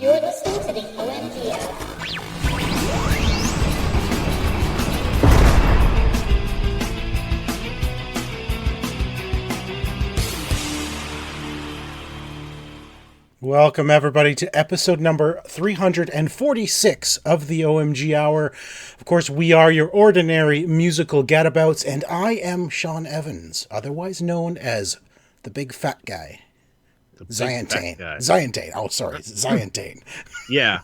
You're listening to the OMG Hour. Welcome, everybody, to episode number 346 of the OMG Hour. Of course, we are your ordinary musical gadabouts, and I am Sean Evans, otherwise known as the Big Fat Guy. Ziantane. Oh, sorry. Ziantane. Yeah.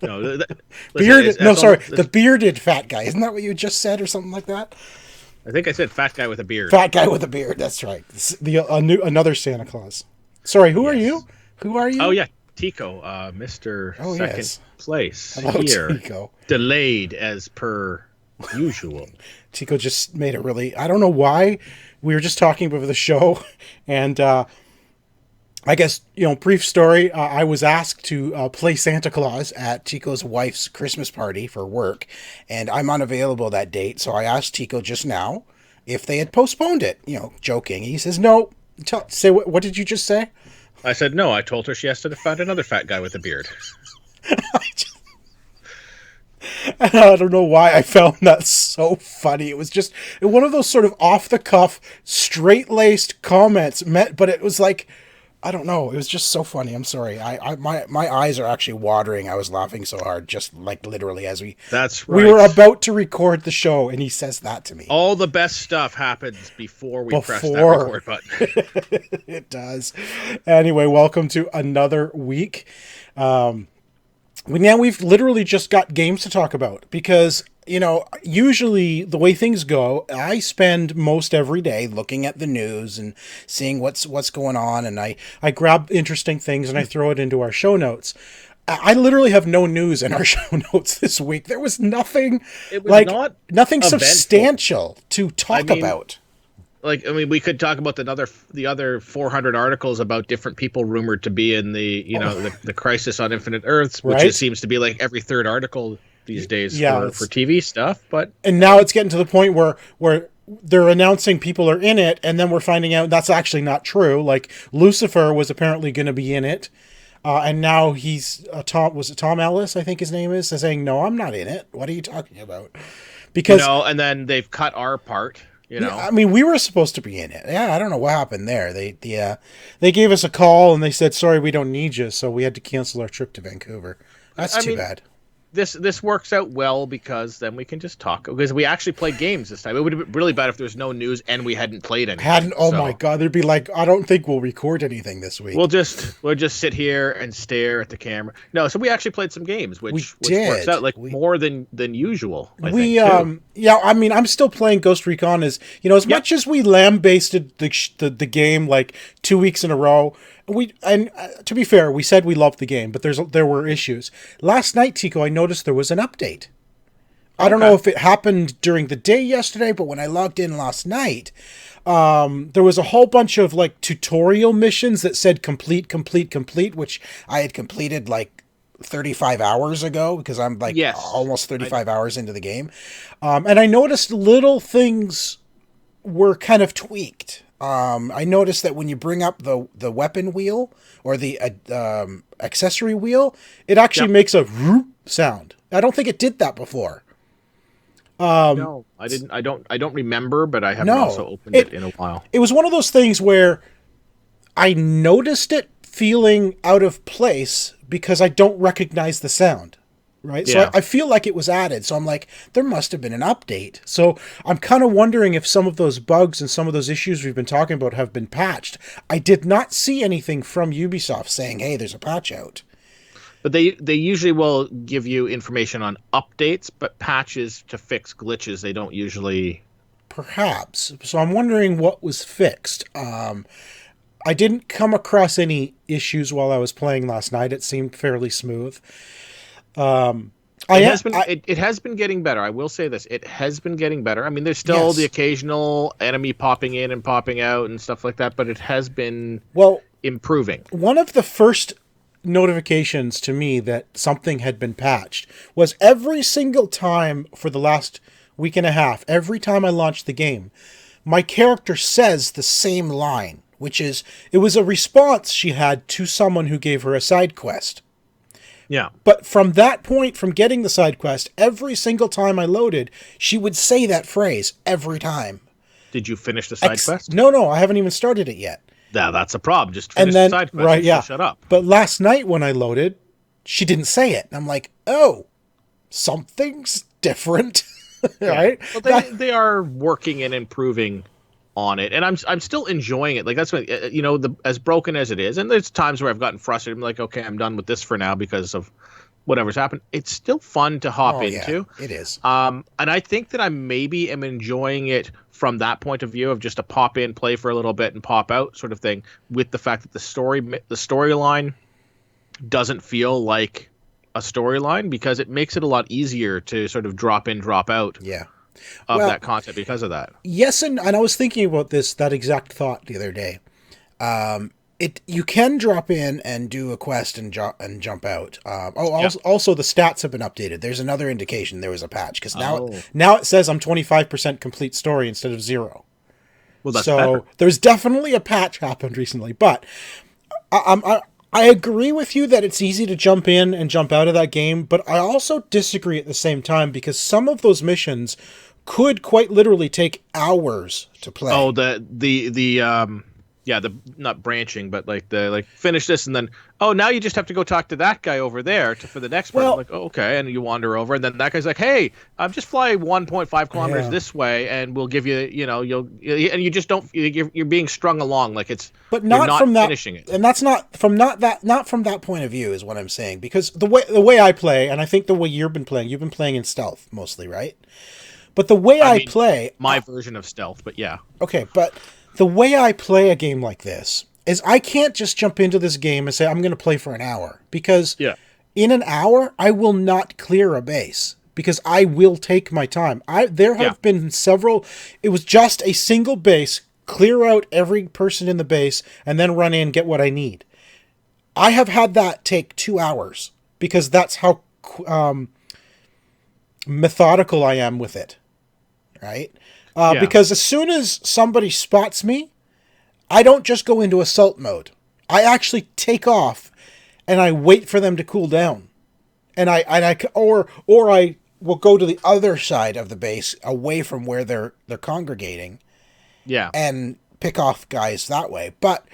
No, listen, the bearded fat guy. Isn't that what you just said or something like that? I think I said fat guy with a beard. Fat guy with a beard. That's right. Another Santa Claus. Sorry, who are you? Who are you? Oh, yeah. Tico, Mr. Second Place. Hello, here. Tico. Delayed as per usual. Tico just made I don't know why. We were just talking before the show, and I guess, brief story. I was asked to play Santa Claus at Tico's wife's Christmas party for work, and I'm unavailable that date, so I asked Tico just now if they had postponed it, joking. He says, no. What did you just say? I said, no, I told her she has to find another fat guy with a beard. I don't know why I found that so funny. It was just one of those sort of off-the-cuff, straight-laced comments, but it was like, I don't know. It was just so funny. I'm sorry. My eyes are actually watering. I was laughing so hard, just like literally as That's right. We were about to record the show, and he says that to me. All the best stuff happens before we press that record button. It does. Anyway, welcome to another week. We've literally just got games to talk about because, usually the way things go, I spend most every day looking at the news and seeing what's going on, and I grab interesting things and I throw it into our show notes. I literally have no news in our show notes this week. There was nothing nothing substantial to talk about. We could talk about the other 400 articles about different people rumored to be in the the Crisis on Infinite Earths, which seems to be like every third article these days for TV stuff. And now it's getting to the point where they're announcing people are in it, and then we're finding out that's actually not true. Like Lucifer was apparently going to be in it, and now he's Tom Ellis, I think his name is, saying, "No, I'm not in it. What are you talking about?" Because and then they've cut our part. I mean, we were supposed to be in it. Yeah, I don't know what happened there. They gave us a call and they said, "Sorry, we don't need you," so we had to cancel our trip to Vancouver. That's too bad. This works out well because then we can just talk, because we actually played games this time. It would have been really bad if there was no news and we hadn't played anything. My God, there'd be like, I don't think we'll record anything this week. We'll just sit here and stare at the camera. No, so we actually played some games, which works out more than usual. I think, I'm still playing Ghost Recon. As much as we lambasted the game like 2 weeks in a row. To be fair, we said we loved the game, but there were issues. Last night, Tico, I noticed there was an update. I don't know if it happened during the day yesterday, but when I logged in last night, there was a whole bunch of tutorial missions that said complete, which I had completed 35 hours ago because I'm almost 35 hours into the game. And I noticed little things were kind of tweaked. I noticed that when you bring up the weapon wheel or the accessory wheel, it actually makes a whoop sound. I don't think it did that before. No, I didn't. I don't remember, but I haven't also opened it in a while. It was one of those things where I noticed it feeling out of place because I don't recognize the sound. Right. So I feel like it was added. So I'm like, there must have been an update. So I'm kind of wondering if some of those bugs and some of those issues we've been talking about have been patched. I did not see anything from Ubisoft saying, hey, there's a patch out. But they usually will give you information on updates, but patches to fix glitches, they don't usually. Perhaps. So I'm wondering what was fixed. I didn't come across any issues while I was playing last night. It seemed fairly smooth. It has been getting better. I will say this. It has been getting better. I mean, there's still the occasional enemy popping in and popping out and stuff like that, but it has been improving. One of the first notifications to me that something had been patched was every single time for the last week and a half, every time I launched the game, my character says the same line, which is, it was a response she had to someone who gave her a side quest. Yeah. But from that point, from getting the side quest, every single time I loaded, she would say that phrase every time. Did you finish the side quest? No, I haven't even started it yet. That's a problem. Just finish the side quest. Right, yeah. Shut up. But last night when I loaded, she didn't say it. And I'm like, oh, something's different. Right? Well, they are working and improving on it, and I'm still enjoying it. Like, that's what, as broken as it is, and there's times where I've gotten frustrated. I'm like, okay, I'm done with this for now because of whatever's happened. It's still fun to hop into. Yeah, it is. And I think that I maybe am enjoying it from that point of view of just a pop in, play for a little bit, and pop out sort of thing. With the fact that the storyline doesn't feel like a storyline, because it makes it a lot easier to sort of drop in, drop out. Yeah. Of that content because of that. Yes, and I was thinking about that exact thought the other day. You can drop in and do a quest and jump out. Also the stats have been updated. There's another indication there was a patch, because now it says I'm 25% complete story instead of 0. Well, that's better. There's definitely a patch happened recently, but I agree with you that it's easy to jump in and jump out of that game, but I also disagree at the same time, because some of those missions could quite literally take hours to play. Oh, the not branching, but like finish this and then now you just have to go talk to that guy over there for the next part. I'm like, okay, and you wander over, and then that guy's like, hey, just fly 1.5 kilometers this way, and we'll give you, and you just don't. You're being strung along like it's. But not from that, finishing it, and that's not from that point of view is what I'm saying, because the way I play, and I think the way you've been playing in stealth mostly, right? But the way I play, my version of stealth, but yeah, okay, but the way I play a game like this is I can't just jump into this game and say I'm going to play for an hour, because in an hour I will not clear a base, because I will take my time. There have been several. It was just a single base, clear out every person in the base, and then run in, get what I need. I have had that take 2 hours, because that's how methodical I am with it, right? Because as soon as somebody spots me, I don't just go into assault mode. I actually take off, and I wait for them to cool down, and I will go to the other side of the base, away from where they're congregating, and pick off guys that way. But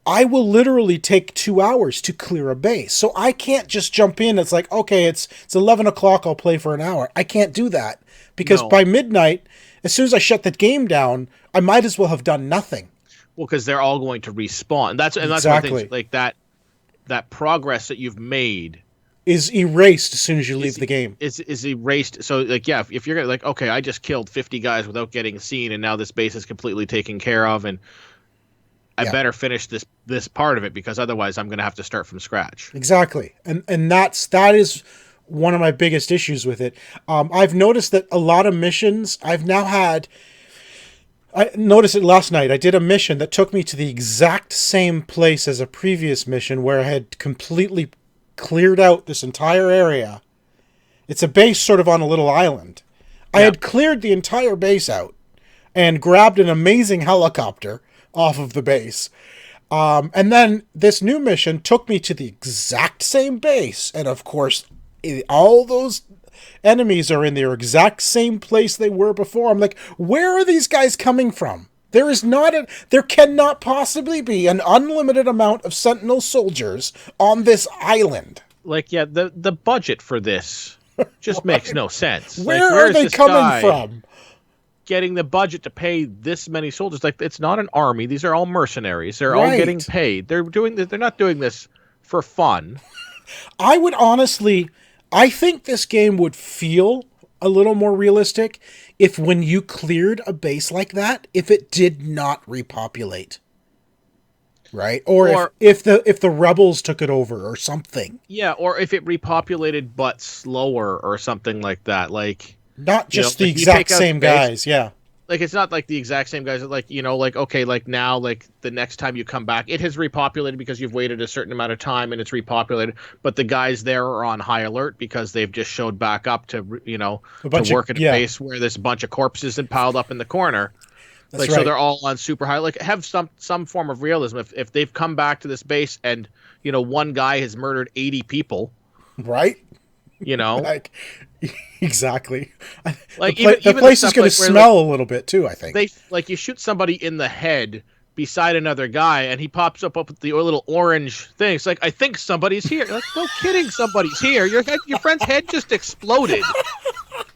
I will literally take 2 hours to clear a base, so I can't just jump in. It's like, okay, it's 11 o'clock. I'll play for an hour. I can't do that, because by midnight, as soon as I shut the game down, I might as well have done nothing. Well, because they're all going to respawn. That's exactly. one thing, like that progress that you've made is erased as soon as you leave the game. Is erased. So, like, yeah, if you're like, okay, I just killed 50 guys without getting seen, and now this base is completely taken care of, and I better finish this part of it, because otherwise I'm going to have to start from scratch. Exactly, and that is one of my biggest issues with it. I've noticed that a lot of missions I noticed it last night. I did a mission that took me to the exact same place as a previous mission, where I had completely cleared out this entire area. It's a base sort of on a little island. I had cleared the entire base out and grabbed an amazing helicopter off of the base. And then this new mission took me to the exact same base. And of course, all those enemies are in their exact same place they were before. I'm like, where are these guys coming from? There cannot possibly be an unlimited amount of Sentinel soldiers on this island. Like, the budget for this just makes no sense. Where are they coming from? Getting the budget to pay this many soldiers. Like, it's not an army. These are all mercenaries. They're all getting paid. They're not doing this for fun. I think this game would feel a little more realistic if, when you cleared a base like that, if it did not repopulate. Right? Or if the rebels took it over or something. Yeah, or if it repopulated but slower or something like that. Like, not just the exact same guys, Like, it's not like the exact same guys. Like, okay, like now, like the next time you come back, it has repopulated because you've waited a certain amount of time and it's repopulated. But the guys there are on high alert because they've just showed back up to work at a base where there's a bunch of corpses and piled up in the corner. That's right. So they're all on super high. Like, have some form of realism. If they've come back to this base and one guy has murdered 80 people, Right? You know, Like, exactly. like The place is going to smell a little bit too, I think. They like you shoot somebody in the head beside another guy, and he pops up with the little orange thing. It's like, I think somebody's here. Like, no kidding, somebody's here. Your friend's head just exploded.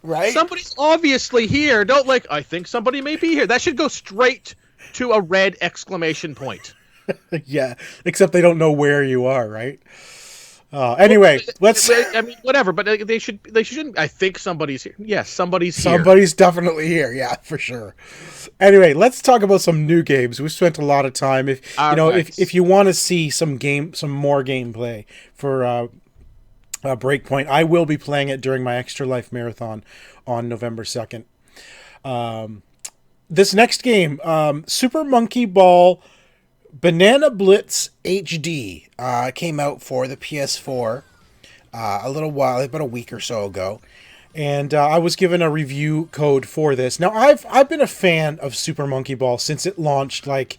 Right? Somebody's obviously here. Don't I think somebody may be here. That should go straight to a red exclamation point. Yeah, except they don't know where you are, right? Anyway, let's. I mean, whatever, but they shouldn't. I think somebody's here. Yes, somebody's here. Somebody's definitely here. Yeah, for sure. Anyway, let's talk about some new games. We spent a lot of time. If you want to see some more gameplay for Breakpoint, I will be playing it during my Extra Life Marathon on November 2nd. This next game, Super Monkey Ball Banana Blitz HD, came out for the PS4 a little while, about a week or so ago. And I was given a review code for this. Now, I've been a fan of Super Monkey Ball since it launched, like,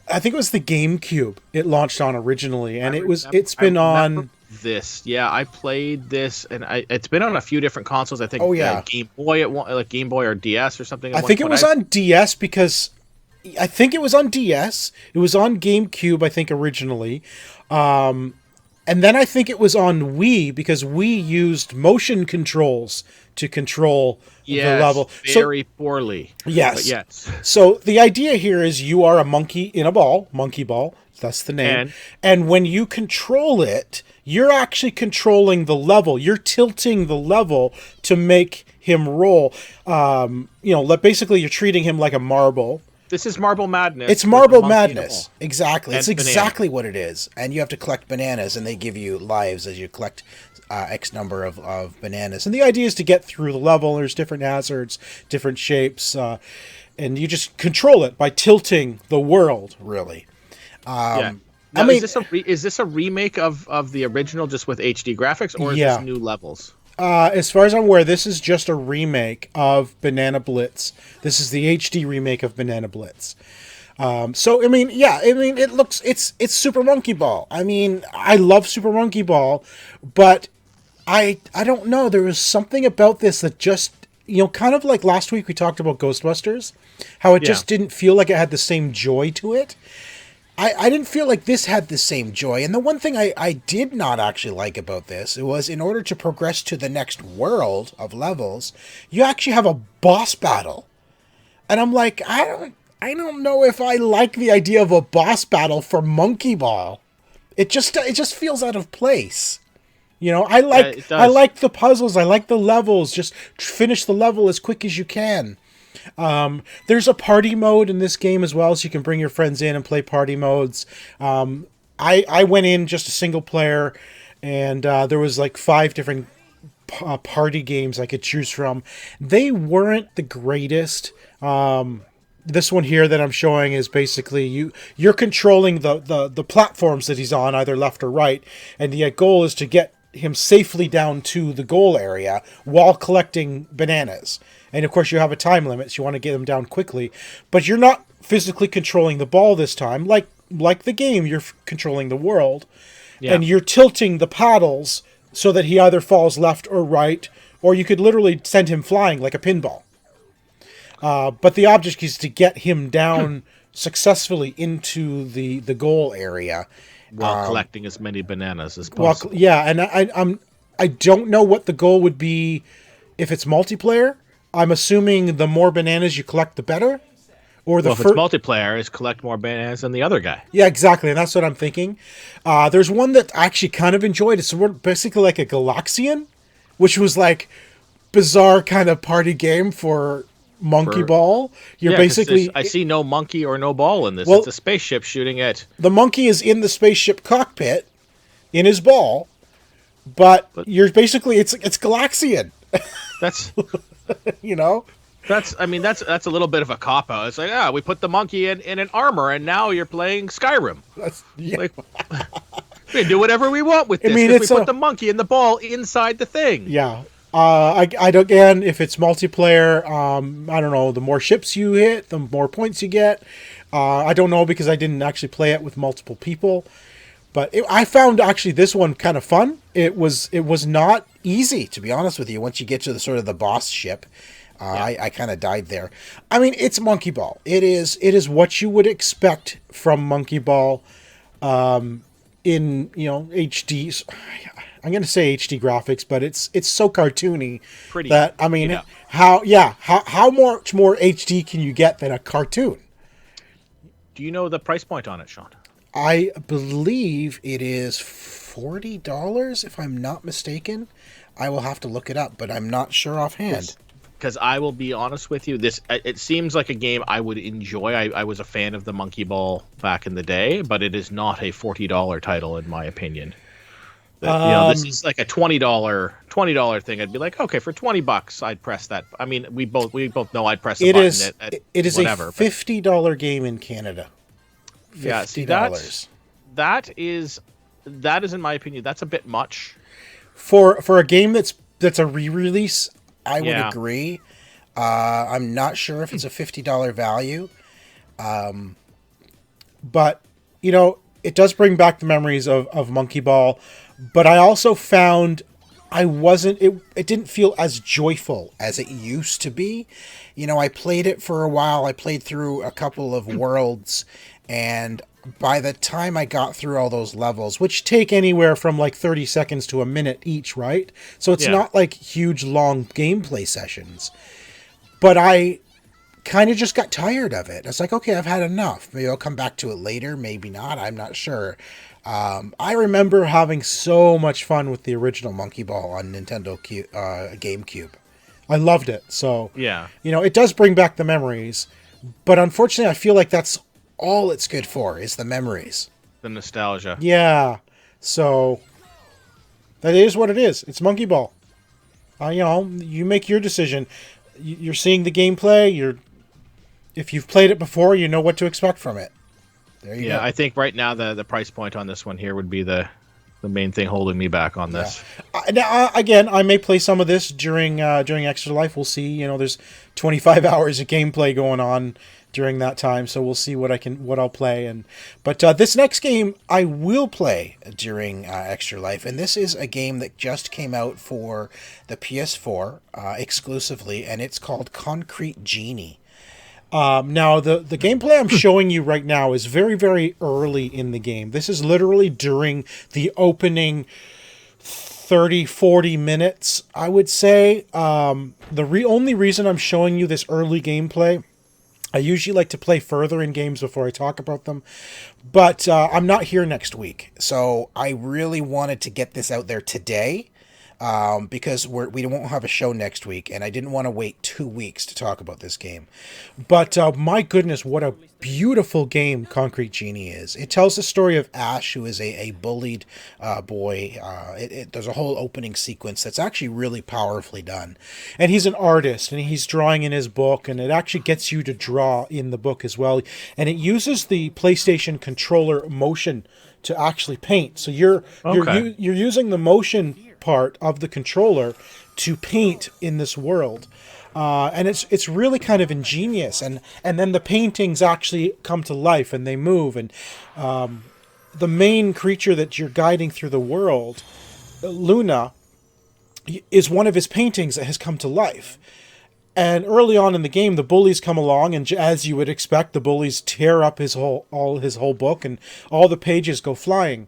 I think it was the GameCube it launched on originally. And it's been on... This, yeah, I played this, and it's been on a few different consoles. I think. Oh yeah, Game Boy Game Boy or DS or something. I think it was on DS because I think it was on DS. It was on GameCube, I think, originally, and then I think it was on Wii because Wii used motion controls to control the level. Very poorly. Yes. But yes. So the idea here is you are a monkey in a ball, monkey ball. That's the name. And when you control it, you're actually controlling the level. You're tilting the level to make him roll. Basically you're treating him like a marble. This is Marble Madness. It's Marble Madness. Exactly. It's banana. Exactly what it is. And you have to collect bananas, and they give you lives as you collect X number of bananas. And the idea is to get through the level. There's different hazards, different shapes, and you just control it by tilting the world, really. Yeah. Now, is this a remake of the original just with HD graphics, or is this new levels? As far as I'm aware, this is just a remake of Banana Blitz. This is the HD remake of Banana Blitz. It's Super Monkey Ball. I mean, I love Super Monkey Ball, but I don't know. There was something about this that just, kind of like last week we talked about Ghostbusters, how it just didn't feel like it had the same joy to it. I didn't feel like this had the same joy. And the one thing I did not actually like about this, it was in order to progress to the next world of levels, you actually have a boss battle. And I'm like, I don't know if I like the idea of a boss battle for Monkey Ball. It just feels out of place. I like the puzzles. I like the levels. Just finish the level as quick as you can. There's a party mode in this game as well, so you can bring your friends in and play party modes. I went in just a single player, and there was like 5 different party games I could choose from. They weren't the greatest. This one here that I'm showing is basically you're controlling the platforms that he's on, either left or right, and the goal is to get him safely down to the goal area while collecting bananas. And of course you have a time limit, so you want to get him down quickly, but you're not physically controlling the ball this time. Like the game, you're controlling the world, and you're tilting the paddles so that he either falls left or right, or you could literally send him flying like a pinball. But the object is to get him down successfully into the goal area while collecting as many bananas as possible. And I don't know what the goal would be if it's multiplayer. I'm assuming the more bananas you collect, the better. Or if it's multiplayer, is collect more bananas than the other guy. Yeah, exactly, and that's what I'm thinking. There's one that I actually kind of enjoyed. It's basically like a Galaxian, which was like bizarre kind of party game for Monkey Ball. You're basically... I see no monkey or no ball in this. Well, it's a spaceship shooting at... The monkey is in the spaceship cockpit in his ball, but you're basically... It's Galaxian. That's... That's a little bit of a cop-out. It's like, we put the monkey in an armor, and now you're playing Skyrim. Like, we can do whatever we want with this. We put the monkey and the ball inside the thing. Yeah. Again, if it's multiplayer, I don't know, the more ships you hit, the more points you get. I don't know because I didn't actually play it with multiple people. But I found actually this one kind of fun. It was not easy, to be honest with you. Once you get to the sort of the boss ship, I kind of died there. I mean, it's Monkey Ball. It is what you would expect from Monkey Ball, in HD. I'm going to say HD graphics, but it's so cartoony that I mean, how much more HD can you get than a cartoon? Do you know the price point on it, Sean? I believe it is $40, if I'm not mistaken. I will have to look it up, but I'm not sure offhand. Because I will be honest with you, it seems like a game I would enjoy. I was a fan of the Monkey Ball back in the day, but it is not a $40 title in my opinion. This is like a $20 thing. I'd be like, okay, for $20, I'd press that. I mean, we both know I'd press the button. It is whatever, a $50 game in Canada. $50. Yeah, see, that is in my opinion, that's a bit much for a game that's a re-release. I would agree. I'm not sure if it's a $50 value, but it does bring back the memories of Monkey Ball. But I also found it didn't feel as joyful as it used to be. I played it for a while. I played through a couple of worlds, and by the time I got through all those levels, which take anywhere from like 30 seconds to a minute each, right? So it's not like huge, long gameplay sessions. But I kind of just got tired of it. It's like, okay, I've had enough. Maybe I'll come back to it later. Maybe not. I'm not sure. I remember having so much fun with the original Monkey Ball on Nintendo GameCube. I loved it. So, it does bring back the memories. But unfortunately, I feel like that's all it's good for, is the memories. The nostalgia. Yeah. So, that is what it is. It's Monkey Ball. You make your decision. You're seeing the gameplay. If you've played it before, you know what to expect from it. There you go. I think right now the price point on this one here would be the main thing holding me back on this. Now, again, I may play some of this during Extra Life. We'll see. There's 25 hours of gameplay going on during that time, so we'll see what I'll play. But this next game I will play during Extra Life, and this is a game that just came out for the PS4 exclusively, and it's called Concrete Genie. Now, the gameplay I'm showing you right now is very, very early in the game. This is literally during the opening 30, 40 minutes, I would say. The only reason I'm showing you this early gameplay, I usually like to play further in games before I talk about them, but I'm not here next week. So I really wanted to get this out there today. Because we won't have a show next week, and I didn't want to wait 2 weeks to talk about this game. But my goodness, what a beautiful game Concrete Genie is. It tells the story of Ash, who is a bullied boy. There's a whole opening sequence that's actually really powerfully done. And he's an artist, and he's drawing in his book, and it actually gets you to draw in the book as well. And it uses the PlayStation controller motion to actually paint. So you're using the motion part of the controller to paint in this world, and it's really kind of ingenious, and then the paintings actually come to life and they move, and the main creature that you're guiding through the world, Luna, is one of his paintings that has come to life. And early on in the game, the bullies come along, and as you would expect, the bullies tear up his whole book, and all the pages go flying.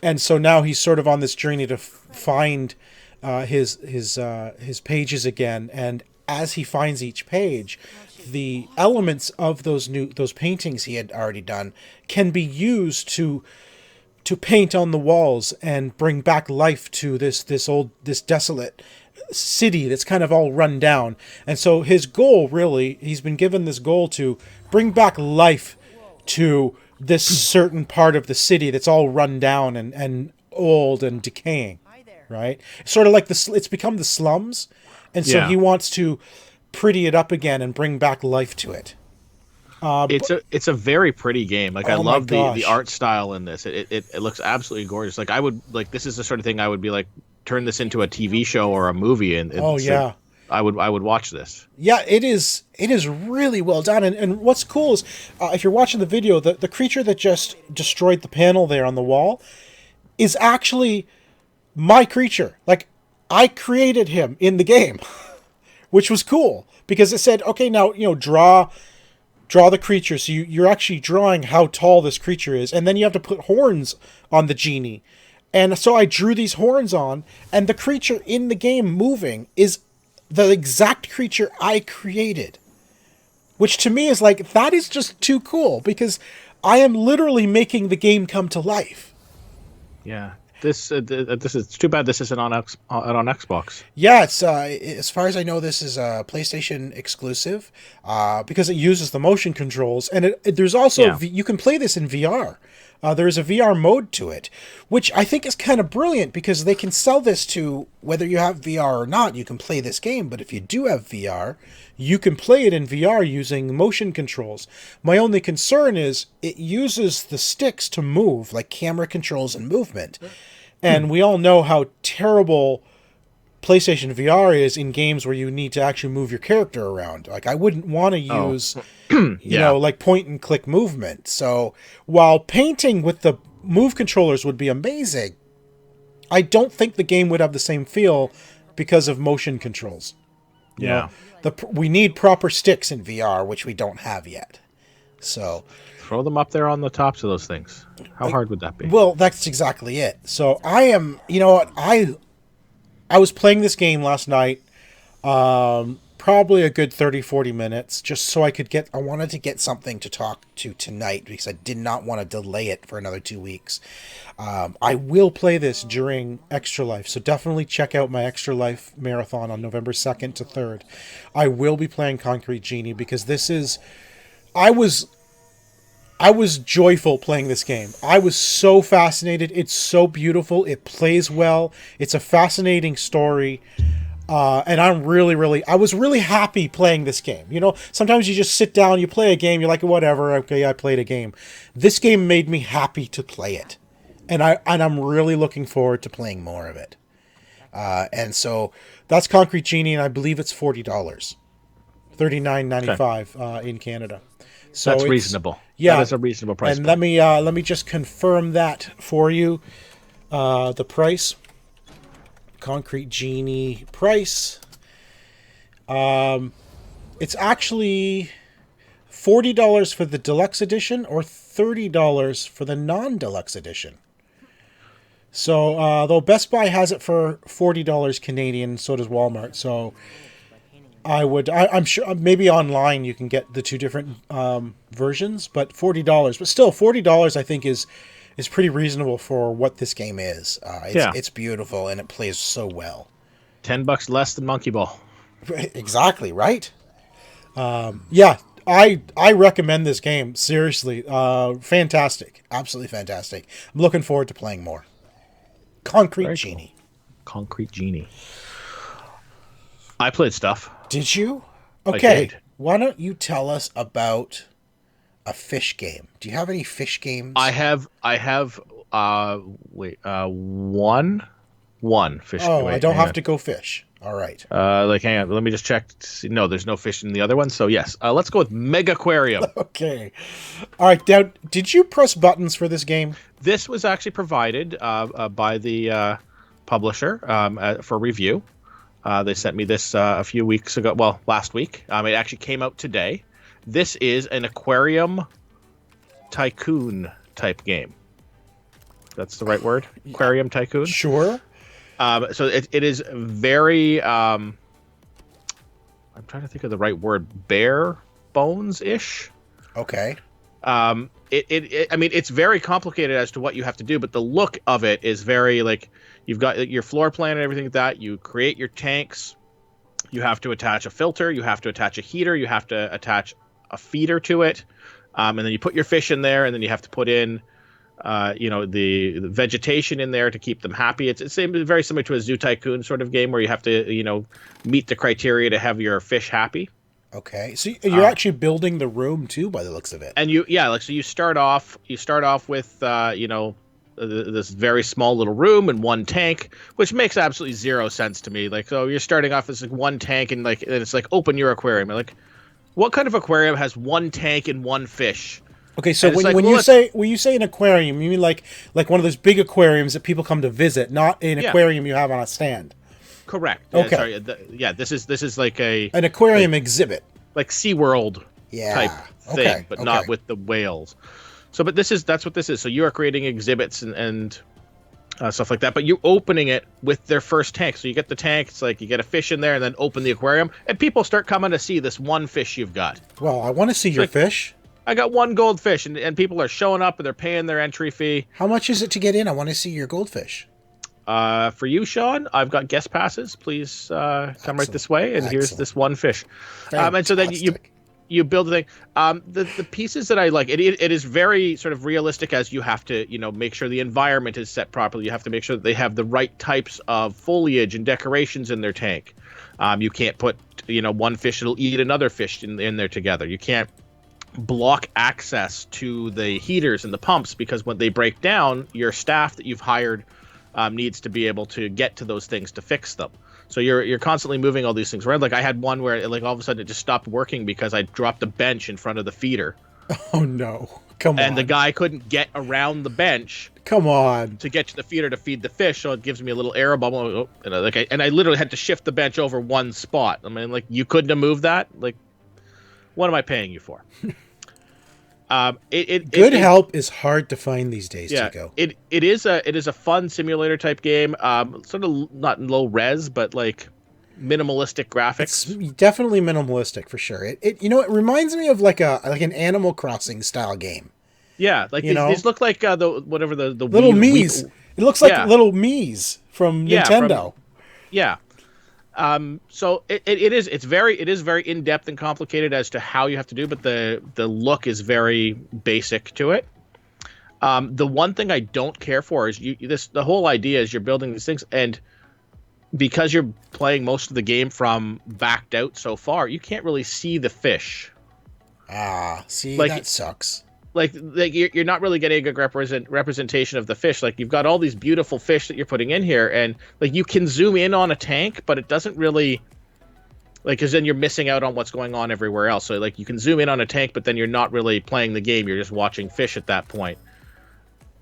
And so now he's sort of on this journey to find his pages again. And as he finds each page, the elements of those paintings he had already done can be used to paint on the walls and bring back life to this desolate city that's kind of all run down. And so his goal, really, he's been given this goal to bring back life to this certain part of the city that's all run down and old and decaying, right? Sort of like it's become the slums, and so he wants to pretty it up again and bring back life to it. It's a very pretty game. Like, I love the art style in this. It looks absolutely gorgeous. Like, this is the sort of thing I would be like, turn this into a TV show or a movie. And I would watch this. Yeah, it is really well done. And what's cool is, if you're watching the video, the creature that just destroyed the panel there on the wall is actually my creature. Like, I created him in the game, which was cool because it said, okay, now, draw the creature. So you're actually drawing how tall this creature is. And then you have to put horns on the genie. And so I drew these horns on, and the creature in the game moving is the exact creature I created. Which to me is like, that is just too cool because I am literally making the game come to life. Yeah. This is too bad this isn't on Xbox. Yeah, it's as far as I know, this is a PlayStation exclusive because it uses the motion controls, and there's also you can play this in VR. There is a VR mode to it, which I think is kind of brilliant because they can sell this to whether you have VR or not. You can play this game, but if you do have VR, you can play it in VR using motion controls. My only concern is it uses the sticks to move, like camera controls and movement. And we all know how terrible PlayStation VR is in games where you need to actually move your character around. Like, I wouldn't want to use, like point and click movement. So while painting with the move controllers would be amazing, I don't think the game would have the same feel because of motion controls. Yeah. We need proper sticks in VR, which we don't have yet. So throw them up there on the tops of those things. How hard would that be? Well, that's exactly it. So I am, I was playing this game last night, probably a good 30, 40 minutes, just so I wanted to get something to talk to tonight because I did not want to delay it for another 2 weeks. I will play this during Extra Life, so definitely check out my Extra Life marathon on November 2nd to 3rd. I will be playing Concrete Genie because I was joyful playing this game. I was so fascinated. It's so beautiful. It plays well. It's a fascinating story. And I was really happy playing this game. Sometimes you just sit down, you play a game, you're like, whatever, okay, I played a game. This game made me happy to play it. And I'm really looking forward to playing more of it. And so that's Concrete Genie, and I believe it's $40. $39.95 in Canada. So that's reasonable. Yeah, that is a reasonable price. And let me just confirm that for you. The price, Concrete Genie price. It's actually $40 for the deluxe edition or $30 for the non-deluxe edition. So though Best Buy has it for $40 Canadian, so does Walmart. So I'm sure maybe online you can get the two different versions, but $40. But still, $40 I think is pretty reasonable for what this game is. It's beautiful and it plays so well. $10 less than Monkey Ball. Exactly right. I recommend this game seriously. Fantastic, absolutely fantastic. I'm looking forward to playing more. Concrete Genie. Cool. Concrete Genie. I played stuff. Did you? Okay. Did. Why don't you tell us about a fish game? Do you have any fish games? I have one fish game. Oh, I don't have to go fish. All right. Hang on. Let me just check. No, there's no fish in the other one. So yes, let's go with Megaquarium. Okay. All right. Now, did you press buttons for this game? This was actually provided by the publisher for review. They sent me this a few weeks ago. Well, last week. It actually came out today. This is an aquarium tycoon type game. That's the right word? Aquarium tycoon? Sure. So it is very, I'm trying to think of the right word, bare bones-ish. Okay. It's very complicated as to what you have to do, but the look of it is very, like, you've got your floor plan and everything like that. You create your tanks. You have to attach a filter. You have to attach a heater. You have to attach a feeder to it. And then you put your fish in there, and then you have to put in the vegetation in there to keep them happy. It's very similar to a Zoo Tycoon sort of game where you have to, meet the criteria to have your fish happy. Okay. So you're actually building the room too, by the looks of it. And so you start off with, this very small little room and one tank, which makes absolutely zero sense to me. Like, so you're starting off as like one tank and it's like open your aquarium. Like, what kind of aquarium has one tank and one fish? Okay, so when you say an aquarium, you mean like one of those big aquariums that people come to visit, not an aquarium you have on a stand. Correct. Okay. This is like an aquarium exhibit, like SeaWorld type thing, but not with the whales. So, but that's what this is. So you are creating exhibits and stuff like that, but you're opening it with their first tank. So you get the tank, it's like you get a fish in there and then open the aquarium and people start coming to see this one fish you've got. Well, I want to see your fish. I got one goldfish and people are showing up and they're paying their entry fee. How much is it to get in? I want to see your goldfish. For you, Sean, I've got guest passes. Please come right this way. And here's this one fish. And so then you build the thing. The pieces that I like, it is very sort of realistic, as you have to, make sure the environment is set properly. You have to make sure that they have the right types of foliage and decorations in their tank. You can't put, one fish that'll eat another fish in there together. You can't block access to the heaters and the pumps, because when they break down, your staff that you've hired needs to be able to get to those things to fix them. So you're constantly moving all these things around. Like I had one where all of a sudden it just stopped working because I dropped a bench in front of the feeder. Oh no. Come on. And the guy couldn't get around the bench. Come on. To get to the feeder to feed the fish, so it gives me a little air bubble. And I literally had to shift the bench over one spot. I mean, like, you couldn't have moved that? Like, what am I paying you for? Good help is hard to find these days, Chico. It is a fun simulator type game. Sort of not low res, but like minimalistic graphics. It's definitely minimalistic for sure. It reminds me of like an Animal Crossing style game. Yeah, like these look like the little Mii's. It looks like little Mii's from Nintendo. So it is very in depth and complicated as to how you have to do, but the look is very basic to it. The one thing I don't care for is the whole idea is you're building these things, and because you're playing most of the game from backed out so far, you can't really see the fish. That sucks. Like you're not really getting a good representation of the fish. Like, you've got all these beautiful fish that you're putting in here, and like you can zoom in on a tank, but it doesn't really, like, because then you're missing out on what's going on everywhere else. So like you can zoom in on a tank, but then you're not really playing the game. You're just watching fish at that point.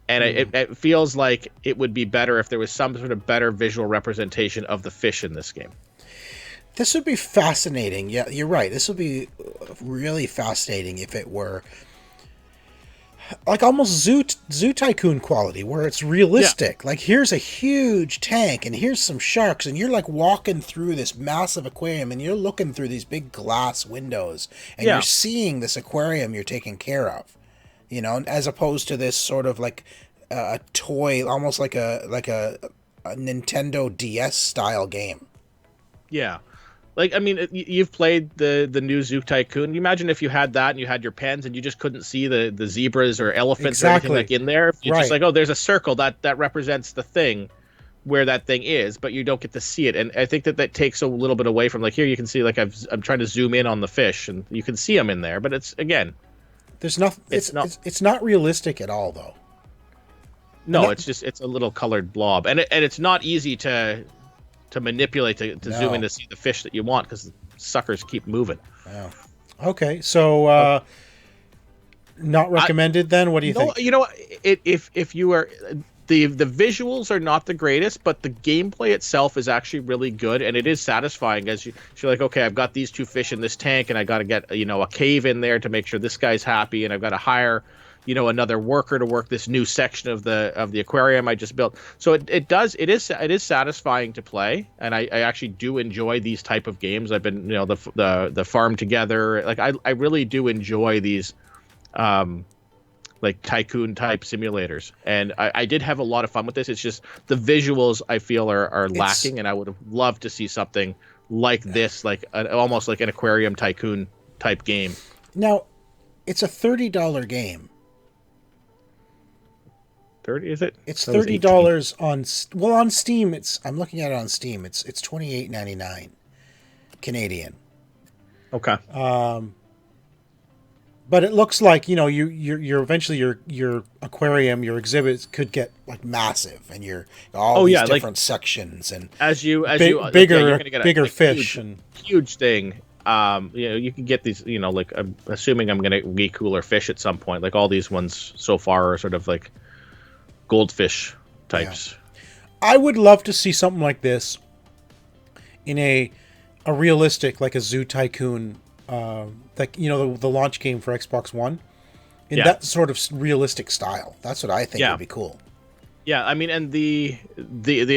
And it feels like it would be better if there was some sort of better visual representation of the fish in this game. This would be fascinating. Yeah, you're right. This would be really fascinating if it were like almost Zoo Tycoon quality, where it's realistic. Like, here's a huge tank and here's some sharks, and you're like walking through this massive aquarium and you're looking through these big glass windows and you're seeing this aquarium you're taking care of, as opposed to this sort of like a toy, almost like a Nintendo DS style game. Yeah. Like, I mean, you've played the new Zoo Tycoon. You imagine if you had that and you had your pens and you just couldn't see the zebras or elephants or anything like in there. You're just like, oh, there's a circle that represents the thing where that thing is, but you don't get to see it. And I think that takes a little bit away from, like, here you can see, like, I'm trying to zoom in on the fish and you can see them in there, but it's, again, there's nothing. It's not realistic at all, though. No, it's a little colored blob, and it's not easy to manipulate to zoom in to see the fish that you want, because suckers keep moving. Yeah. Okay, so not recommended then? What do you think? If you are the visuals are not the greatest, but the gameplay itself is actually really good, and it is satisfying as you're like, okay, I've got these two fish in this tank, and I got to get a cave in there to make sure this guy's happy, and I've got to hire another worker to work this new section of the aquarium I just built. So it is satisfying to play, and I actually do enjoy these type of games. I've been the Farm Together, like I really do enjoy these like tycoon type simulators, and I did have a lot of fun with this. It's just the visuals I feel are lacking, and I would have loved to see something like this, like almost like an aquarium tycoon type game. Now, it's a $30 game. 30, is it? It's $30 on Steam. I'm looking at it on Steam. It's $28.99 Canadian. Okay. But it looks like, you're eventually your aquarium, your exhibits could get like massive, and you're all these different sections, and bigger you're gonna get bigger fish and huge thing. You can get these, like I'm assuming I'm gonna get cooler fish at some point. Like all these ones so far are sort of like goldfish types. Yeah. I would love to see something like this in a realistic, like a Zoo Tycoon. Like the launch game for Xbox One, in that sort of realistic style. That's what I think would be cool. Yeah, I mean, and the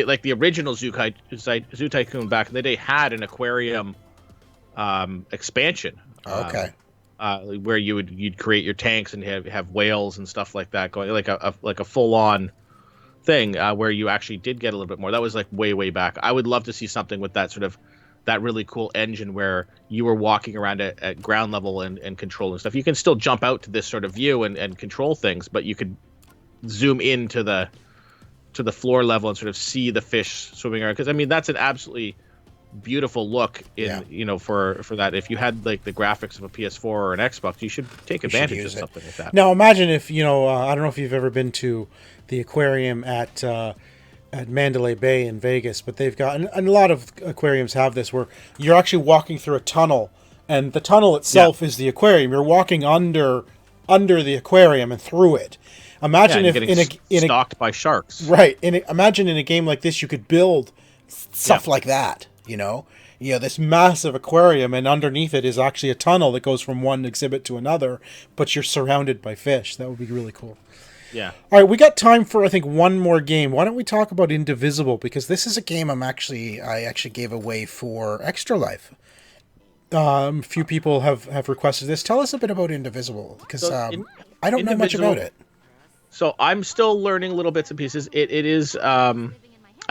like the original Zoo Tycoon back in the day had an aquarium expansion. Okay. Where you'd create your tanks and have whales and stuff like that going, like a full on thing where you actually did get a little bit more. That was like way back. I would love to see something with that sort of that really cool engine where you were walking around at ground level and controlling stuff. You can still jump out to this sort of view and control things, but you could zoom into the floor level and sort of see the fish swimming around. Because I mean, that's an absolutely beautiful look for that. If you had like the graphics of a PS4 or an Xbox, you should take advantage of something like that. Now imagine if, I don't know if you've ever been to the aquarium at Mandalay Bay in Vegas, but they've got, and a lot of aquariums have this, where you're actually walking through a tunnel, and the tunnel itself is the aquarium. You're walking under the aquarium and through it. Imagine if stalked by sharks. Right. Imagine in a game like this, you could build stuff like that. This massive aquarium, and underneath it is actually a tunnel that goes from one exhibit to another, but you're surrounded by fish. That would be really cool. Yeah. All right, we got time for, I think, one more game. Why don't we talk about Indivisible? Because this is a game I actually gave away for Extra Life. A few people have requested this. Tell us a bit about Indivisible, because I don't know much about it. So I'm still learning little bits and pieces. It is I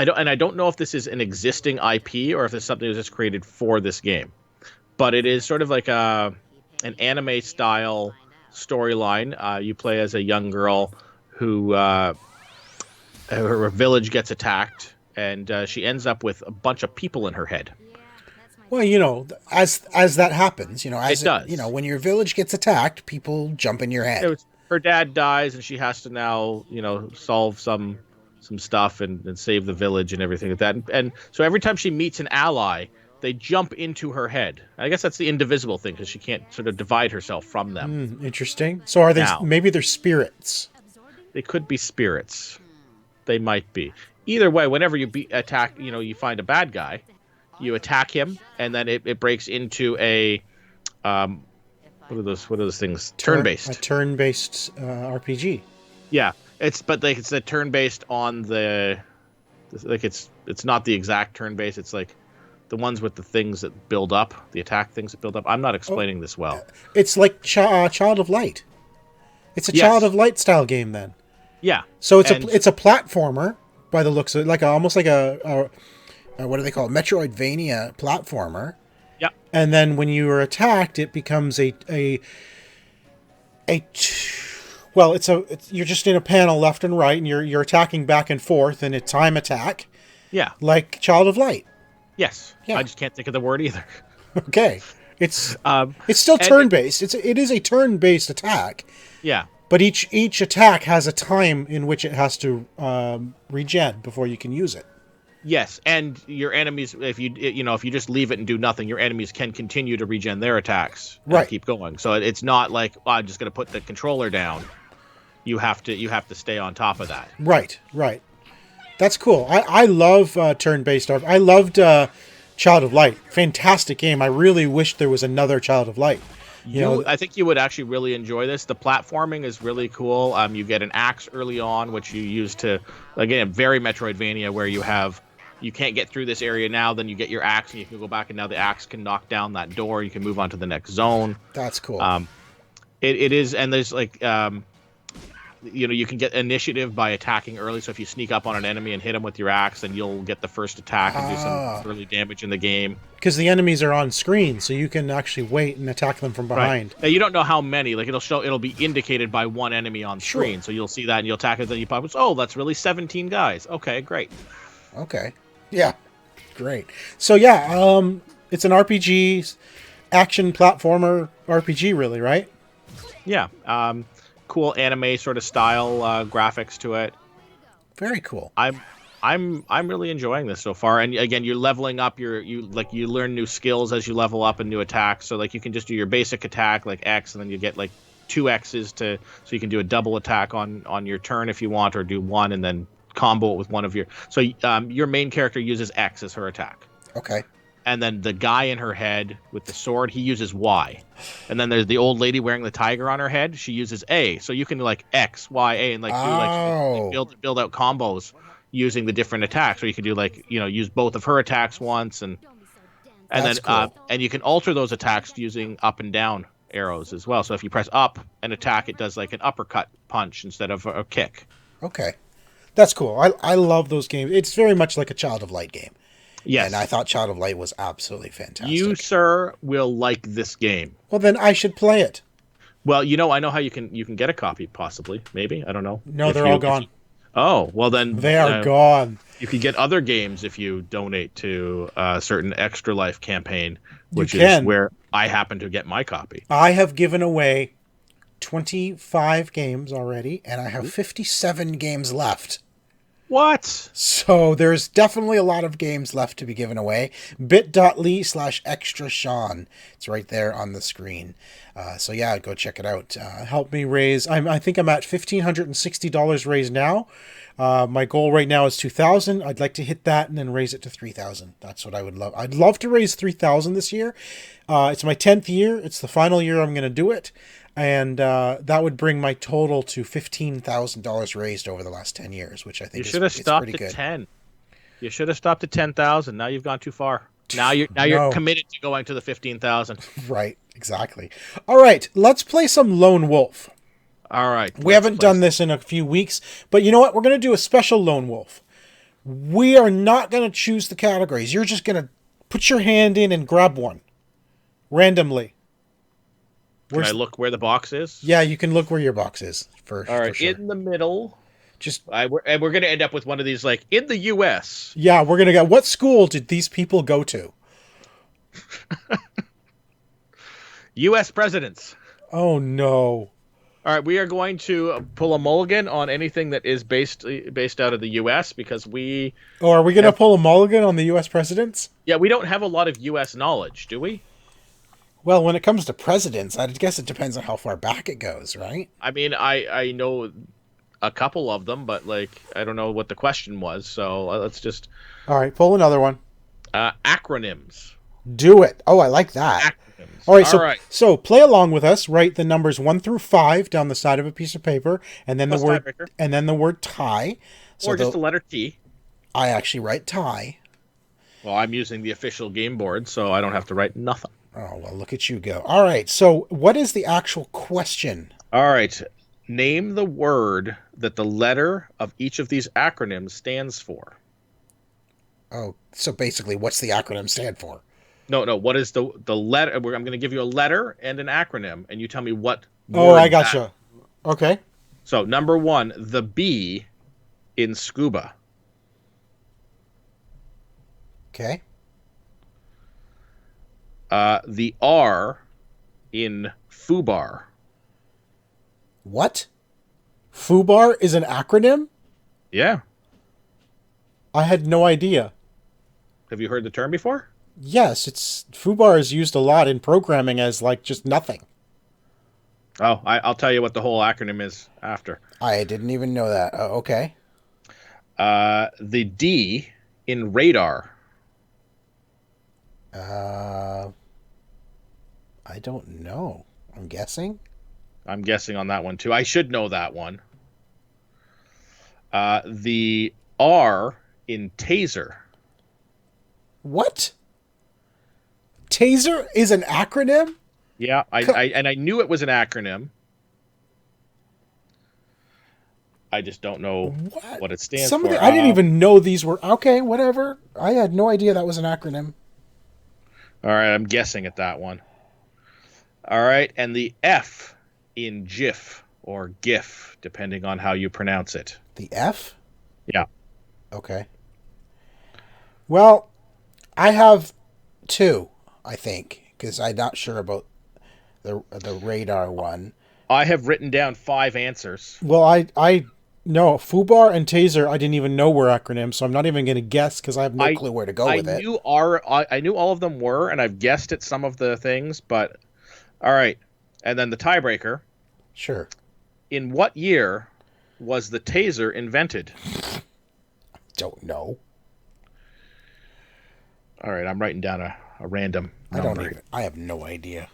don't know if this is an existing IP or if it's something that was just created for this game, but it is sort of like an anime style storyline. You play as a young girl who her village gets attacked, and she ends up with a bunch of people in her head. Well, as that happens, it does. When your village gets attacked, people jump in your head. Her dad dies, and she has to now, solve some stuff and save the village and everything like that. And so every time she meets an ally, they jump into her head. I guess that's the Indivisible thing, because she can't sort of divide herself from them. Interesting. So are they? Maybe they're spirits. They could be spirits. They might be. Either way, whenever you attack, you find a bad guy, you attack him, and then it breaks into a what are those things? Turn-based. A turn-based RPG. Yeah, it's a turn-based on it's not the exact turn-based. It's like the ones with the things that build up, the attack things that build up. I'm not explaining this well. It's like Child of Light. It's a Child of Light style game then. Yeah. So it's a platformer by the looks of it, almost like a what do they call it? Metroidvania platformer. Yeah. And then when you are attacked, it becomes you're just in a panel left and right, and you're attacking back and forth in a time attack. Yeah. Like Child of Light. Yes. Yeah. I just can't think of the word either. Okay. It's still turn-based. It is a turn-based attack. Yeah. But each attack has a time in which it has to regen before you can use it. Yes, and your enemies, if you just leave it and do nothing, your enemies can continue to regen their attacks and keep going. So it's not like, I'm just going to put the controller down. You have to stay on top of that. Right. That's cool. I love turn-based art. I loved Child of Light. Fantastic game. I really wish there was another Child of Light. I think you would actually really enjoy this. The platforming is really cool. You get an axe early on, which you use to, again, very Metroidvania, where you can't get through this area now, then you get your axe and you can go back, and now the axe can knock down that door. You can move on to the next zone. That's cool. It is, and there's you can get initiative by attacking early. So if you sneak up on an enemy and hit him with your axe, then you'll get the first attack and do some early damage in the game. Because the enemies are on screen, so you can actually wait and attack them from behind. Right. Now, you don't know how many. It'll be indicated by one enemy on screen. So you'll see that and you'll attack it, then you pop up. Oh, that's really 17 guys. Okay, great. Okay. Yeah. Great. So yeah, it's an RPG, action platformer RPG, really, right? Yeah. Cool anime sort of style graphics to it. Very cool. I'm really enjoying this so far. And again, you're leveling up you learn new skills as you level up and new attacks. So like you can just do your basic attack like X, and then you get like 2 X's so you can do a double attack on your turn if you want, or do one and then combo it with one of your. So your main character uses X as her attack. Okay. And then the guy in her head with the sword, he uses Y. And then there's the old lady wearing the tiger on her head. She uses A. So you can like X, Y, A, and like do like build out combos using the different attacks. Or you can do like, use both of her attacks once, and That's then cool. and you can alter those attacks using up and down arrows as well. So if you press up and attack, it does like an uppercut punch instead of a kick. Okay. That's cool. I love those games. It's very much like a Child of Light game. Yes. And I thought Child of Light was absolutely fantastic. You, sir, will like this game. Well, then I should play it. Well, I know how you can get a copy, possibly, maybe. I don't know. No, they're all gone. Oh, well then. They are gone. You can get other games if you donate to a certain Extra Life campaign, which is where I happen to get my copy. I have given away 25 games already, and I have 57 games left. What? So there's definitely a lot of games left to be given away. bit.ly/extra-Sean. It's right there on the screen. So yeah, go check it out. Help me raise. I think I'm at $1,560 raised now. My goal right now is $2,000. I'd like to hit that and then raise it to $3,000. That's what I would love. I'd love to raise $3,000 this year. It's my 10th year. It's the final year I'm going to do it. And that would bring my total to $15,000 raised over the last 10 years, which I think is pretty good. You should have stopped at 10. You should have stopped at 10,000. Now you've gone too far. Now you're committed to going to the 15,000. Right, exactly. All right, let's play some Lone Wolf. All right. We haven't done this in a few weeks, but you know what? We're going to do a special Lone Wolf. We are not going to choose the categories. You're just going to put your hand in and grab one randomly. Can I look where the box is? Yeah, you can look where your box is. All right, for sure. In the middle. We're going to end up with one of these, like, in the U.S. Yeah, we're going to go, what school did these people go to? U.S. presidents. Oh, no. All right, we are going to pull a mulligan on anything that is based out of the U.S. because we... Oh, are we going to pull a mulligan on the U.S. presidents? Yeah, we don't have a lot of U.S. knowledge, do we? Well, when it comes to presidents, I guess it depends on how far back it goes, right? I mean, I know a couple of them, but like I don't know what the question was, so let's just... All right, pull another one. Acronyms. Do it. Oh, I like that. Acronyms. All right, so play along with us. Write the numbers 1 through 5 down the side of a piece of paper, and then the word tie. So or just the letter T. I actually write tie. Well, I'm using the official game board, so I don't have to write nothing. Oh, well, look at you go. All right, so what is the actual question? All right, name the word that the letter of each of these acronyms stands for. Oh, so basically, what's the acronym stand for? No, what is the letter? I'm going to give you a letter and an acronym, and you tell me what word. Oh, I gotcha. Okay. So, number 1, the B in scuba. Okay. The R in FUBAR. What? FUBAR is an acronym? Yeah. I had no idea. Have you heard the term before? Yes, FUBAR is used a lot in programming as like just nothing. Oh, I'll tell you what the whole acronym is after. I didn't even know that. Okay. The D in radar. I don't know. I'm guessing. I'm guessing on that one too. I should know that one. The R in taser. What? Taser is an acronym? Yeah, I knew it was an acronym. I just don't know what it stands for. I didn't even know these were... Okay, whatever. I had no idea that was an acronym. All right, I'm guessing at that one. All right, and the F in GIF or GIF, depending on how you pronounce it. The F? Yeah. Okay. Well, I have 2, I think, because I'm not sure about the radar one. I have written down 5 answers. Well, I no, FUBAR and Taser, I didn't even know were acronyms, so I'm not even going to guess because I have no clue where to go with it. I knew all of them were, and I've guessed at some of the things, but all right. And then the tiebreaker. Sure. In what year was the Taser invented? Don't know. All right, I'm writing down a random number. I have no idea.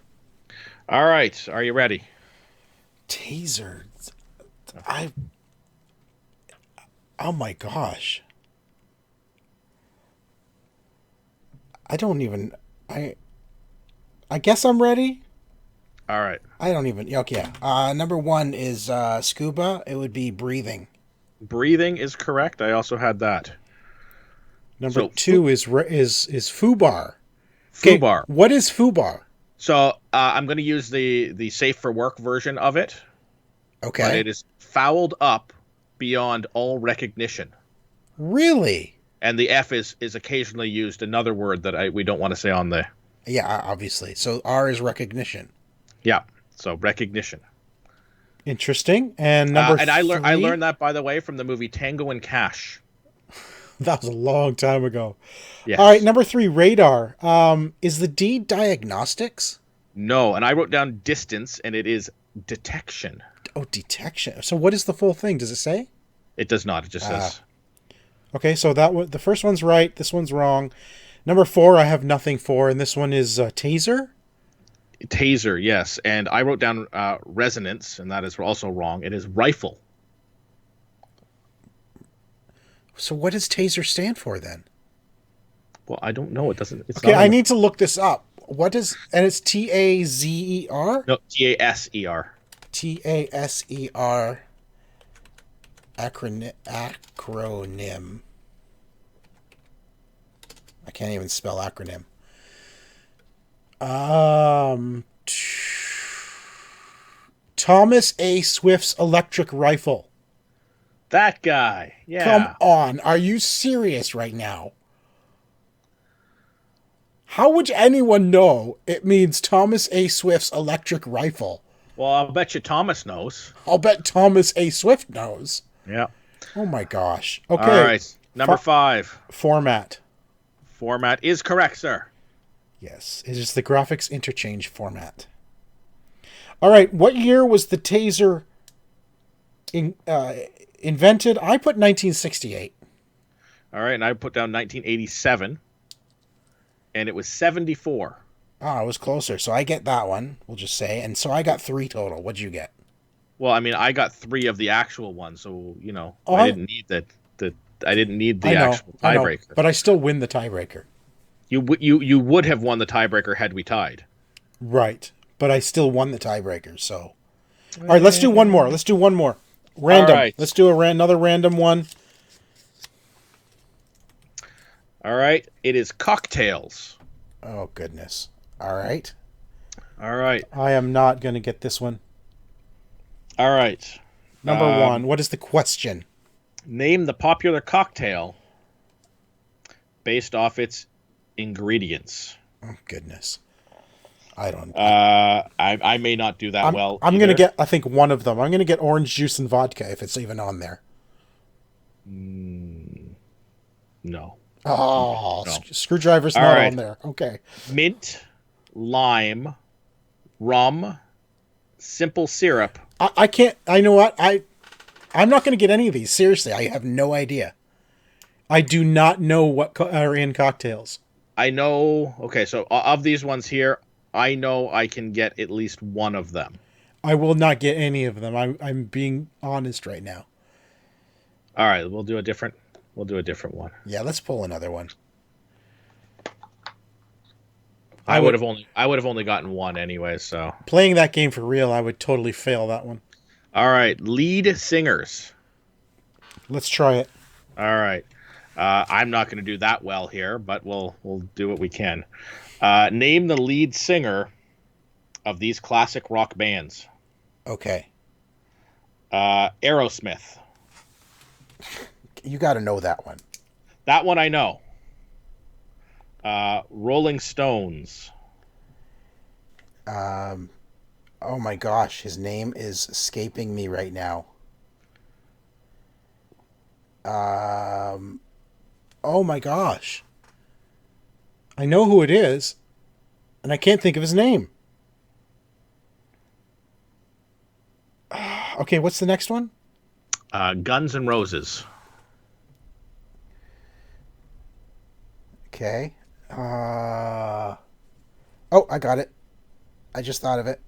All right, are you ready? Taser. Oh my gosh. I don't even. I guess I'm ready. All right. I don't even. Okay. Number 1 is scuba. It would be breathing. Breathing is correct. I also had that. Number 2 is FUBAR. FUBAR. Okay, what is FUBAR? So I'm going to use the safe for work version of it. Okay. But it is fouled up beyond all recognition. Really? And the F is occasionally used, another word that we don't want to say on the... Yeah, obviously. So R is recognition. Yeah, so recognition. Interesting. And number 3... I learned that, by the way, from the movie Tango and Cash. That was a long time ago. Yes. All right, number 3, radar. Is the D diagnostics? No, and I wrote down distance, and it is detection. Oh, detection. So what is the full thing? Does it say? It does not. It just says... Okay, so the first one's right. This one's wrong. Number 4, I have nothing for, and this one is taser? Taser, yes. And I wrote down resonance, and that is also wrong. It is rifle. So what does taser stand for then? Well, I don't know. It doesn't... It's okay, I need to look this up. What is... And it's Tazer? No, Taser. Taser. Acronym. I can't even spell acronym. Thomas A. Swift's electric rifle. That guy. Yeah. Come on. Are you serious right now? How would anyone know it means Thomas A. Swift's electric rifle? Well, I'll bet you Thomas knows. I'll bet Thomas A. Swift knows. Yeah. Oh my gosh. Okay. All right. Number 5. Format. Format is correct, sir. Yes. It is the graphics interchange format. All right. What year was the taser invented? I put 1968. All right. And I put down 1987. And it was 74. Oh, I was closer. So I get that one, we'll just say. And so I got 3 total. What'd you get? Well, I mean, I got 3 of the actual ones, so I didn't need I didn't need the actual tiebreaker. But I still win the tiebreaker. You would have won the tiebreaker had we tied. Right, but I still won the tiebreaker. So, all right, let's do one more. Random. All right. Let's do another random one. All right, it is cocktails. Oh goodness. All right. I am not going to get this one. All right. Number 1. What is the question? Name the popular cocktail based off its ingredients. Oh goodness. I don't. I may not do that well. I'm going to get, I think, one of them. I'm going to get orange juice and vodka if it's even on there. No. Oh, No. Screwdriver's not on there. Okay. Mint, lime, rum, simple syrup. I can't. I know what I'm not going to get any of these. Seriously, I have no idea. I do not know what are in cocktails. I know. Okay, so of these ones here, I know I can get at least one of them. I will not get any of them. I'm being honest right now. All right, we'll do a different one. Yeah, let's pull another one. I would have only gotten one anyway, so. Playing that game for real, I would totally fail that one. All right, lead singers. Let's try it. All right. I'm not going to do that well here, but we'll do what we can. Name the lead singer of these classic rock bands. Okay. Aerosmith. You got to know that one. That one I know. Rolling Stones. Oh my gosh, his name is escaping me right now. Oh my gosh. I know who it is, and I can't think of his name. Okay, what's the next one? Guns N' Roses. Okay. Oh, I got it. I just thought of it.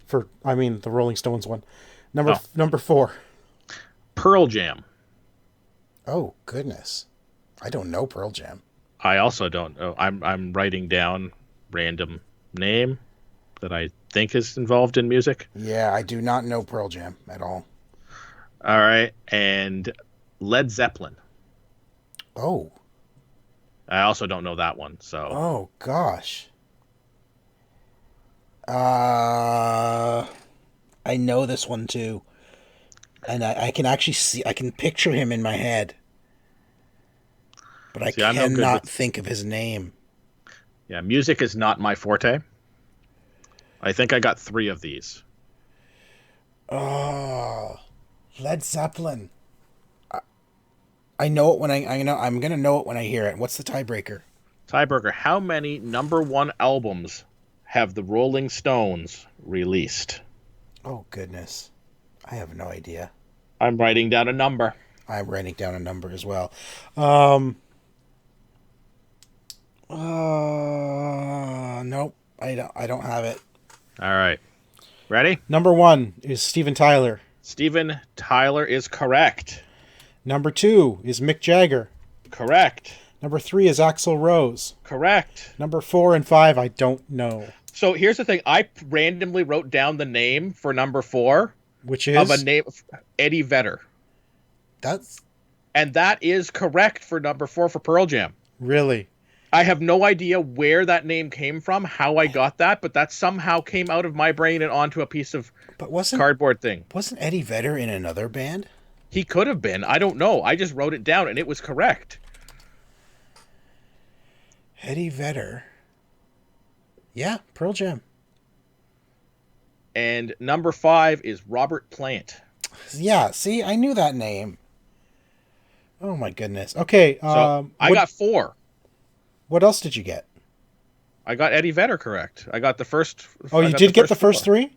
The Rolling Stones one. Number 4. Pearl Jam. Oh, goodness. I don't know Pearl Jam. I also don't know. I'm writing down random name that I think is involved in music. Yeah, I do not know Pearl Jam at all. All right, and Led Zeppelin. Oh. I also don't know that one, so. Oh, gosh. I know this one too. And I can actually I can picture him in my head. But I cannot think of his name. Yeah, music is not my forte. I think I got 3 of these. Oh, Led Zeppelin. I know it when I'm gonna know it when I hear it. What's the tiebreaker? Tiebreaker. How many number 1 albums have the Rolling Stones released? Oh, goodness. I have no idea. I'm writing down a number. I'm writing down a number as well. Nope. I don't have it. All right. Ready? Number 1 is Steven Tyler. Steven Tyler is correct. Number 2 is Mick Jagger. Correct. Number 3 is Axl Rose. Correct. Number 4 and 5, I don't know. So here's the thing. I randomly wrote down the name for number 4. Which is? Of a name, Eddie Vedder. And that is correct for number 4 for Pearl Jam. Really? I have no idea where that name came from, how I got that, but that somehow came out of my brain and onto a piece of cardboard thing. Wasn't Eddie Vedder in another band? He could have been. I don't know. I just wrote it down, and it was correct. Eddie Vedder. Yeah, Pearl Jam. And number 5 is Robert Plant. Yeah, see, I knew that name. Oh my goodness. Okay, so I got 4. What else did you get? I got Eddie Vedder correct. I got the first. Oh, you did get the first 3?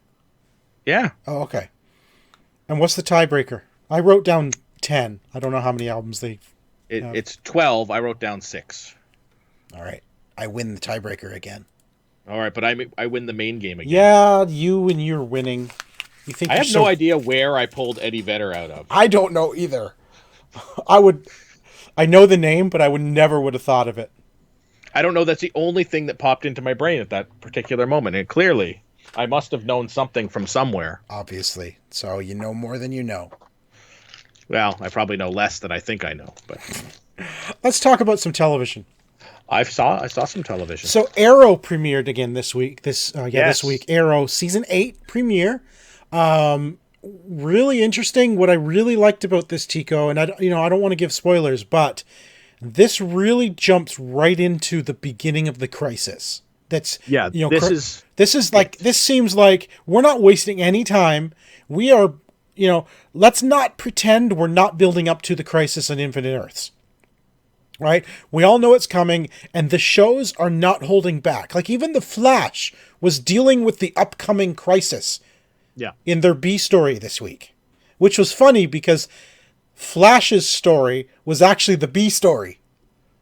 Yeah. Oh, okay. And what's the tiebreaker? I wrote down 10. I don't know how many albums they. It's 12. I wrote down 6. All right. I win the tiebreaker again. All right, but I win the main game again. Yeah, you and you're winning. You think I have no idea where I pulled Eddie Vedder out of. I don't know either. I know the name, but I would have thought of it. I don't know. That's the only thing that popped into my brain at that particular moment. And clearly, I must have known something from somewhere. Obviously. So you know more than you know. Well, I probably know less than I think I know. But let's talk about some television. I saw some television. So Arrow premiered again this week. This week. Arrow season 8 premiere. Really interesting. What I really liked about this, Tico, and I don't want to give spoilers, but this really jumps right into the beginning of the crisis. This seems like we're not wasting any time. We are, let's not pretend we're not building up to the crisis on Infinite Earths. Right? We all know it's coming, and the shows are not holding back. Like even The Flash was dealing with the upcoming crisis in their B story this week, which was funny because Flash's story was actually the B story.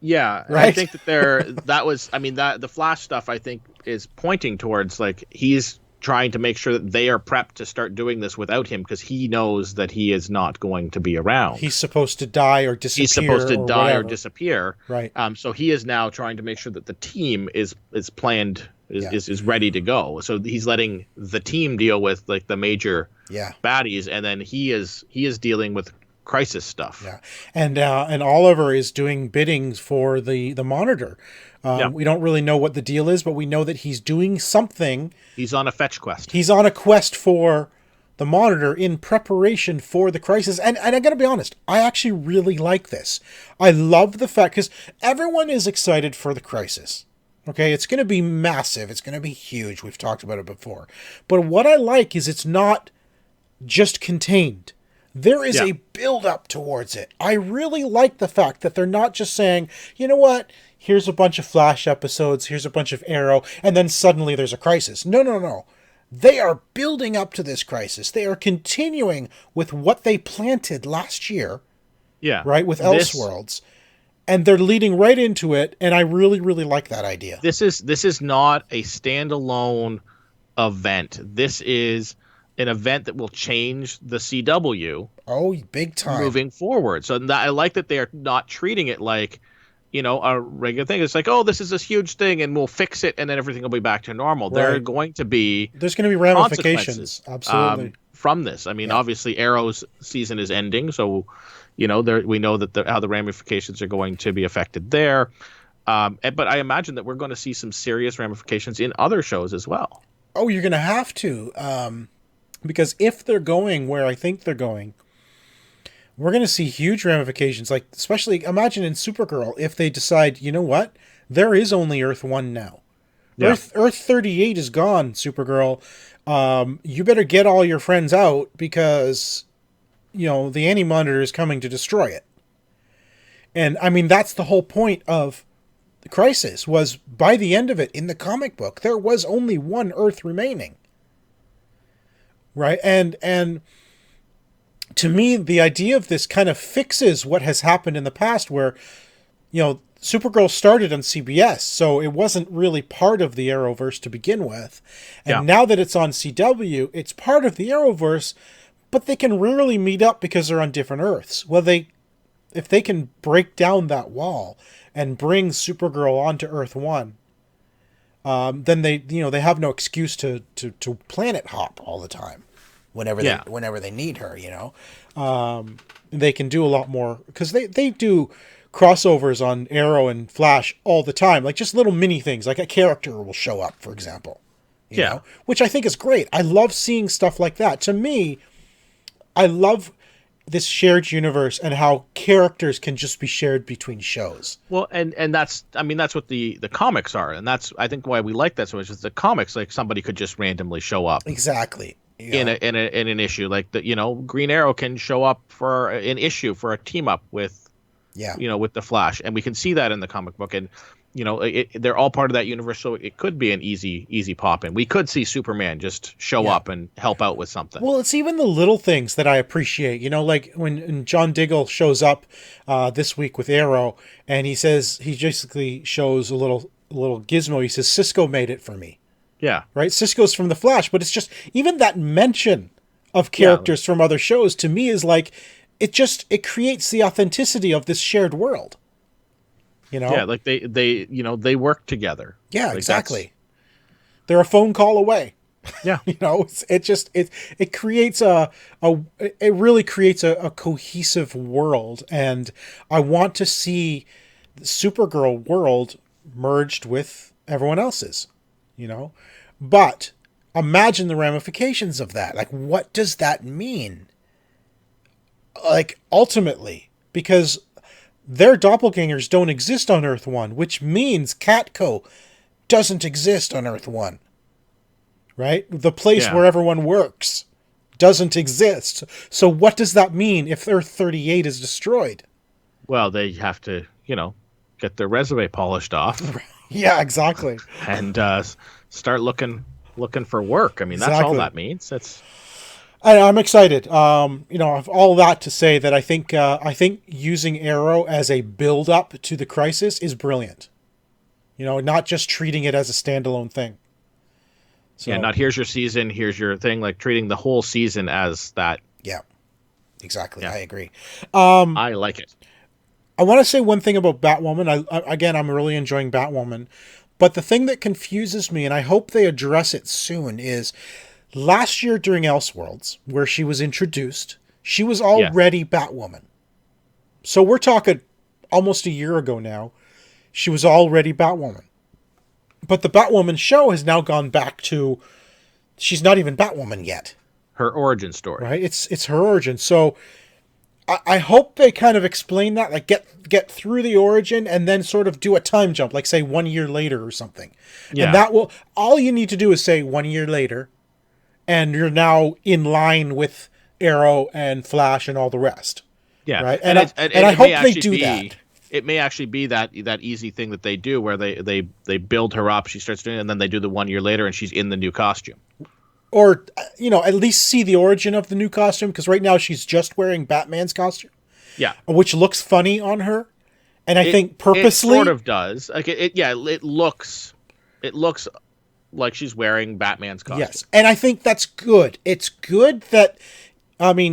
Yeah, right? I think that the Flash stuff I think is pointing towards like he's trying to make sure that they are prepped to start doing this without him because he knows that he is not going to be around. He's supposed to die or disappear. Right. So he is now trying to make sure that the team is planned, is ready to go. So he's letting the team deal with like the major baddies, and then he is dealing with crisis stuff. Yeah. And Oliver is doing biddings for the Monitor. We don't really know what the deal is, but we know that he's doing something. He's on a fetch quest. He's on a quest for the Monitor in preparation for the crisis. And I gotta be honest, I actually really like this. I love the fact, because everyone is excited for the crisis. Okay, it's going to be massive. It's going to be huge. We've talked about it before. But what I like is it's not just contained. There is a build up towards it. I really like the fact that they're not just saying, you know what, here's a bunch of Flash episodes, here's a bunch of Arrow, and then suddenly there's a crisis. No, no, no. They are building up to this crisis. They are continuing with what they planted last year. Yeah. Right, with Elseworlds. And they're leading right into it, and I really, really like that idea. This is not a standalone event. This is an event that will change the CW. Oh, big time. Moving forward. So I like that they're not treating it like, a regular thing. It's like, oh, this is this huge thing, and we'll fix it, and then everything will be back to normal. Right. There's going to be ramifications. Absolutely. From this. I mean, obviously, Arrow's season is ending, so we know that how the ramifications are going to be affected there. But I imagine that we're going to see some serious ramifications in other shows as well. Oh, you're going to have to. Because if they're going where I think they're going, we're going to see huge ramifications. Like, especially, imagine in Supergirl, if they decide, you know what? There is only Earth 1 now. Yeah. Earth 38 is gone, Supergirl. You better get all your friends out because, the Anti-Monitor is coming to destroy it. And, I mean, that's the whole point of the Crisis, was by the end of it, in the comic book, there was only one Earth remaining. Right? And to me, the idea of this kind of fixes what has happened in the past where, Supergirl started on CBS, so it wasn't really part of the Arrowverse to begin with. And now that it's on CW, it's part of the Arrowverse, but they can rarely meet up because they're on different Earths. Well, if they can break down that wall and bring Supergirl onto Earth 1, then they have no excuse to planet hop all the time whenever they need her, They can do a lot more because they do crossovers on Arrow and Flash all the time, like just little mini things, like a character will show up, for example, you know, which I think is great. I love seeing stuff like that. To me, I love this shared universe and how characters can just be shared between shows. Well, and that's what the comics are, and that's I think why we like that so much. Is the comics, like somebody could just randomly show up exactly in an issue, like Green Arrow can show up for an issue for a team up with with the Flash, and we can see that in the comic book, and they're all part of that universe, so it could be an easy pop in. We could see Superman just show up and help out with something. Well, it's even the little things that I appreciate, like when John Diggle shows up this week with Arrow, and he basically shows a little gizmo. He says, Cisco made it for me. Yeah. Right? Cisco's from the Flash, but it's just even that mention of characters from other shows to me is like it creates the authenticity of this shared world. Yeah, like they work together. Yeah, like exactly. They're a phone call away. Yeah. It creates it really creates a cohesive world, and I want to see the Supergirl world merged with everyone else's, But imagine the ramifications of that. Like, what does that mean? Like, ultimately, because their doppelgangers don't exist on Earth 1, which means Catco doesn't exist on Earth 1. Right? The place where everyone works doesn't exist. So what does that mean if Earth 38 is destroyed? Well, they have to, get their resume polished off. Yeah, exactly. And start looking for work. I mean, that's all that means. I'm excited. All that to say that I think using Arrow as a build-up to the Crisis is brilliant. Not just treating it as a standalone thing. So, not here's your season, here's your thing, like treating the whole season as that. Yeah, exactly. Yeah. I agree. I like it. I want to say one thing about Batwoman. I'm really enjoying Batwoman. But the thing that confuses me, and I hope they address it soon, is last year during Elseworlds, where she was introduced, she was already Batwoman. So we're talking almost a year ago now. She was already Batwoman. But the Batwoman show has now gone back to, she's not even Batwoman yet. Her origin story. Right? It's her origin. So I hope they kind of explain that, like get through the origin and then sort of do a time jump, like say 1 year later or something. Yeah. And that will, all you need to do is say 1 year later, and you're now in line with Arrow and Flash and all the rest. Yeah. Right. And I hope they do that. It may actually be that easy thing that they do where they build her up, she starts doing it, and then they do the 1 year later and she's in the new costume. Or, at least see the origin of the new costume, because right now she's just wearing Batman's costume. Yeah. Which looks funny on her. And I think purposely... It sort of does. Like it looks like she's wearing Batman's costume. Yes, and I think that's good. It's good that,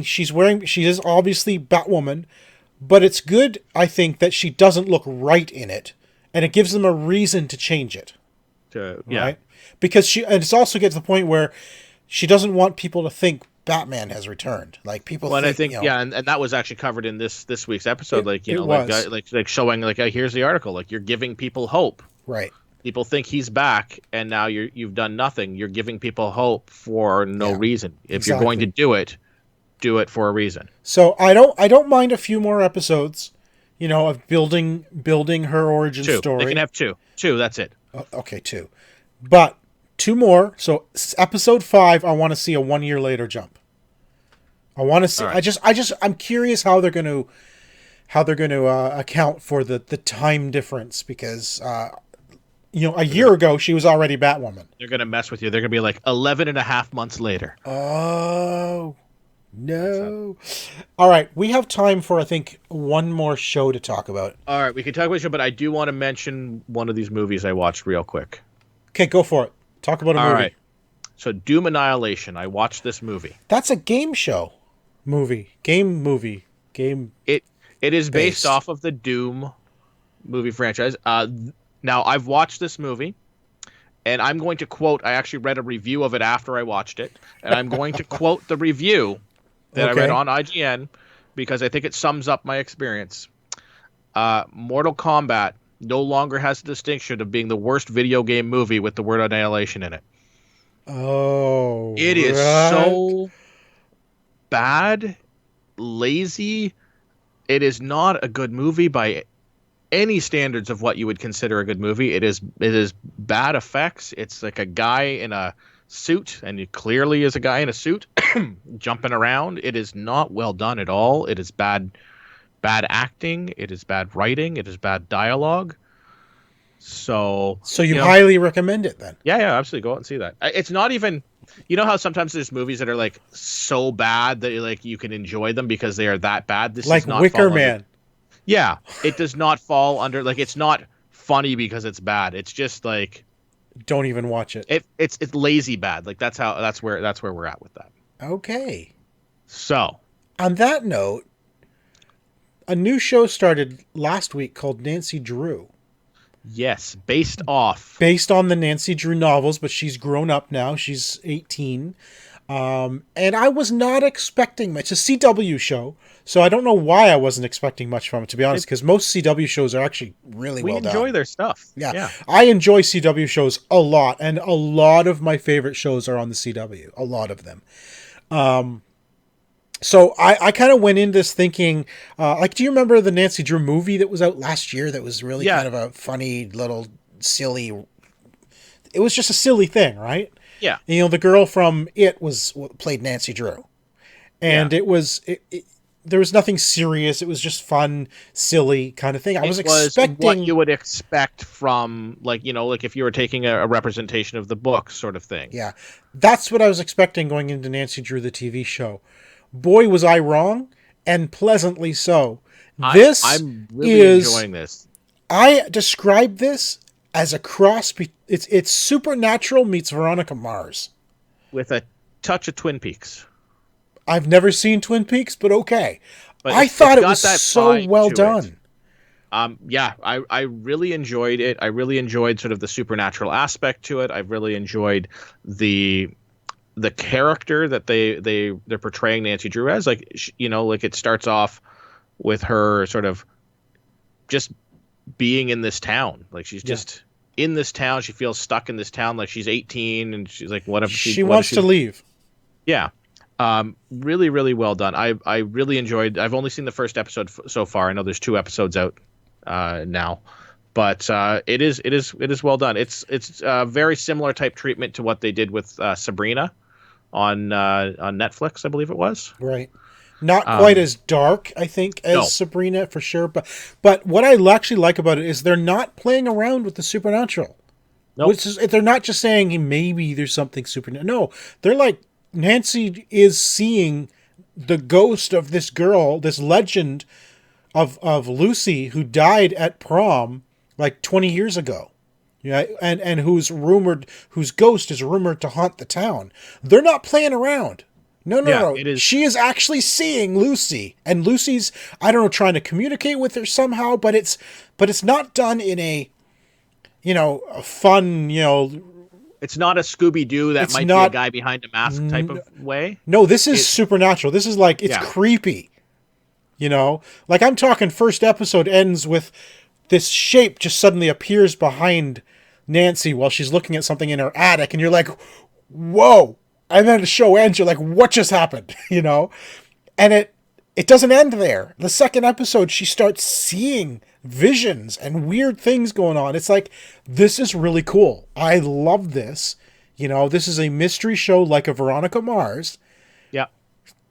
she is obviously Batwoman, but it's good, I think, that she doesn't look right in it, and it gives them a reason to change it. Right? Because it also gets to the point where she doesn't want people to think Batman has returned. Like people think, I think and that was actually covered in this week's episode. Like showing here's the article. Like you're giving people hope. Right. People think he's back, and now you've done nothing. You're giving people hope for no reason. If you're going to do it for a reason. So I don't mind a few more episodes, of building her origin story. They can have two. That's it. Okay, 2, but 2 more. So episode 5, I want to see a 1 year later jump. I want to see. Right. I'm curious how they're going to account for the time difference, because a year ago she was already Batwoman. They're going to mess with you. They're going to be like 11 and a half months later. Oh no! All right, we have time for I think one more show to talk about. All right, we can talk about the show, but I do want to mention one of these movies I watched real quick. Okay, go for it. Talk about a movie. All right. So Doom Annihilation. I watched this movie. That's a game show movie. Game movie. Game. It is based off of the Doom movie franchise. Now I've watched this movie, and I'm going to quote. I actually read a review of it after I watched it, and I'm going to quote the review that I read on IGN because I think it sums up my experience. Mortal Kombat no longer has the distinction of being the worst video game movie with the word Annihilation in it. Oh, it is so bad, lazy. It is not a good movie by any standards of what you would consider a good movie. It is bad effects. It's like a guy in a suit, and it clearly is a guy in a suit jumping around. It is not well done at all. It is bad acting. It is bad writing. It is bad dialogue. So you highly recommend it then? Yeah, absolutely. Go out and see that. It's not even, how sometimes there's movies that are like so bad that you can enjoy them because they are that bad. This like is not Wicker Man. Yeah, it does not fall under, it's not funny because it's bad. It's just like, don't even watch it. It's lazy bad. Like that's where we're at with that. Okay. So, on that note, a new show started last week called Nancy Drew. Yes, based on the Nancy Drew novels, but she's grown up now. She's 18. And I was not expecting much. It's a CW show, so I don't know why I wasn't expecting much from it, to be honest, because most CW shows are actually really well done. We enjoy their stuff. Yeah. I enjoy CW shows a lot, and a lot of my favorite shows are on the CW. A lot of them. So I kind of went in this thinking, do you remember the Nancy Drew movie that was out last year that was really kind of a funny little silly... It was just a silly thing, right? Yeah. The girl from It played Nancy Drew. And there was nothing serious. It was just fun, silly kind of thing. I was expecting what you would expect from if you were taking a representation of the book sort of thing. Yeah. That's what I was expecting going into Nancy Drew, the TV show. Boy, was I wrong, and pleasantly so. I'm really enjoying this. I describe this as a cross. It's Supernatural meets Veronica Mars. With a touch of Twin Peaks. I've never seen Twin Peaks, but okay. But I thought it was so well done. I really enjoyed it. I really enjoyed sort of the supernatural aspect to it. I really enjoyed the character that they're portraying Nancy Drew as. It starts off with her sort of just being in this town. Like she's just in this town. She feels stuck in this town. Like she's 18 and she's like, what if she wants to leave. Yeah. Really, really well done. I really enjoyed. I've only seen the first episode so far. I know there's 2 episodes out now, but it is well done. It's very similar type treatment to what they did with Sabrina on Netflix, I believe it was. Right. Not quite as dark, I think, as Sabrina for sure. But what I actually like about it is they're not playing around with the supernatural. Nope. They're not just saying, hey, maybe there's something supernatural. No, they're like, Nancy is seeing the ghost of this girl, this legend of Lucy, who died at prom like 20 years ago. Yeah, and whose ghost is rumored to haunt the town. They're not playing around. No. It is. She is actually seeing Lucy, and Lucy's, I don't know, trying to communicate with her somehow, but it's not done in a fun, It's not a Scooby-Doo that might be a guy behind a mask type of way. No, this is supernatural. This is like, it's creepy. Like, I'm talking first episode ends with this shape just suddenly appears behind Nancy while she's looking at something in her attic, and you're like, whoa. And then the show ends, you're like, what just happened? And it doesn't end there. The second episode, she starts seeing visions and weird things going on. It's like, this is really cool. I love this. This is a mystery show like a Veronica Mars. Yeah.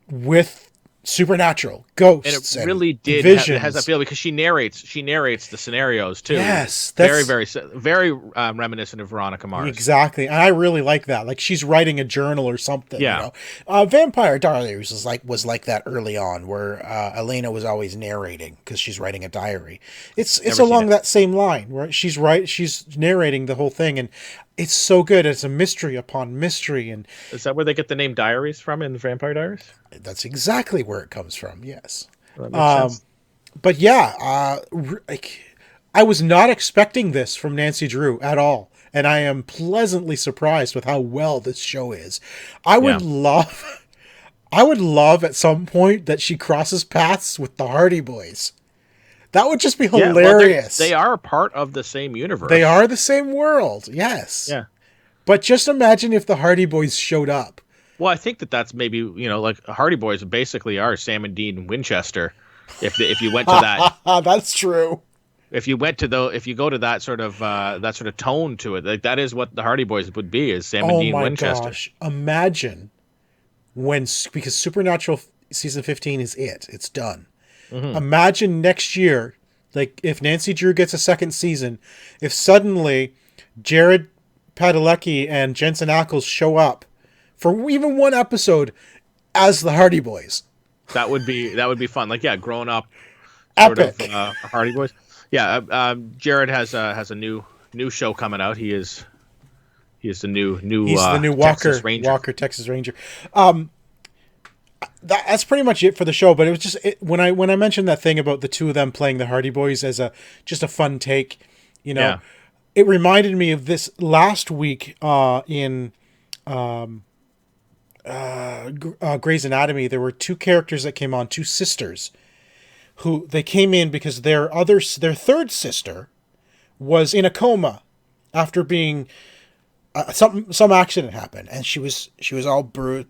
With supernatural ghosts, and it really did has that feel, because she narrates the scenarios too. Yes, that's very reminiscent of Veronica Mars. Exactly, and I really like that. Like, she's writing a journal or something. Yeah. Vampire Diaries was like that early on, where Elena was always narrating because she's writing a diary. It's along that same line where she's narrating the whole thing, and it's so good. It's a mystery upon mystery. And is that where they get the name Diaries from, in Vampire Diaries? That's exactly where it comes from. Yes. Well, that makes sense. But yeah, I was not expecting this from Nancy Drew at all. And I am pleasantly surprised with how well this show is. I would love at some point that she crosses paths with the Hardy Boys. That would just be hilarious. They are a part of the same universe. They are the same world. Yes. Yeah. But just imagine if the Hardy Boys showed up. Well, I think that's maybe, like, Hardy Boys basically are Sam and Dean Winchester. If you went to that, that's true. If you go to that sort of tone to it, like, that is what the Hardy Boys would be, is Sam and Dean Winchester. Oh my gosh! Imagine because Supernatural season 15 is it's done. Mm-hmm. Imagine next year, like, if Nancy Drew gets a second season, if suddenly Jared Padalecki and Jensen Ackles show up for even one episode as the Hardy Boys. That would be fun. Like, grown up epic sort of Hardy Boys. Yeah, Jared has a new show coming out. He is the new he's the new Walker Texas Ranger. That's pretty much it for the show. But it was just when I mentioned that thing about the two of them playing the Hardy Boys as just a fun take, it reminded me of this last week in Grey's Anatomy. There were 2 characters that came on, 2 sisters, who they came in because their third sister was in a coma after being some accident happened, and she was all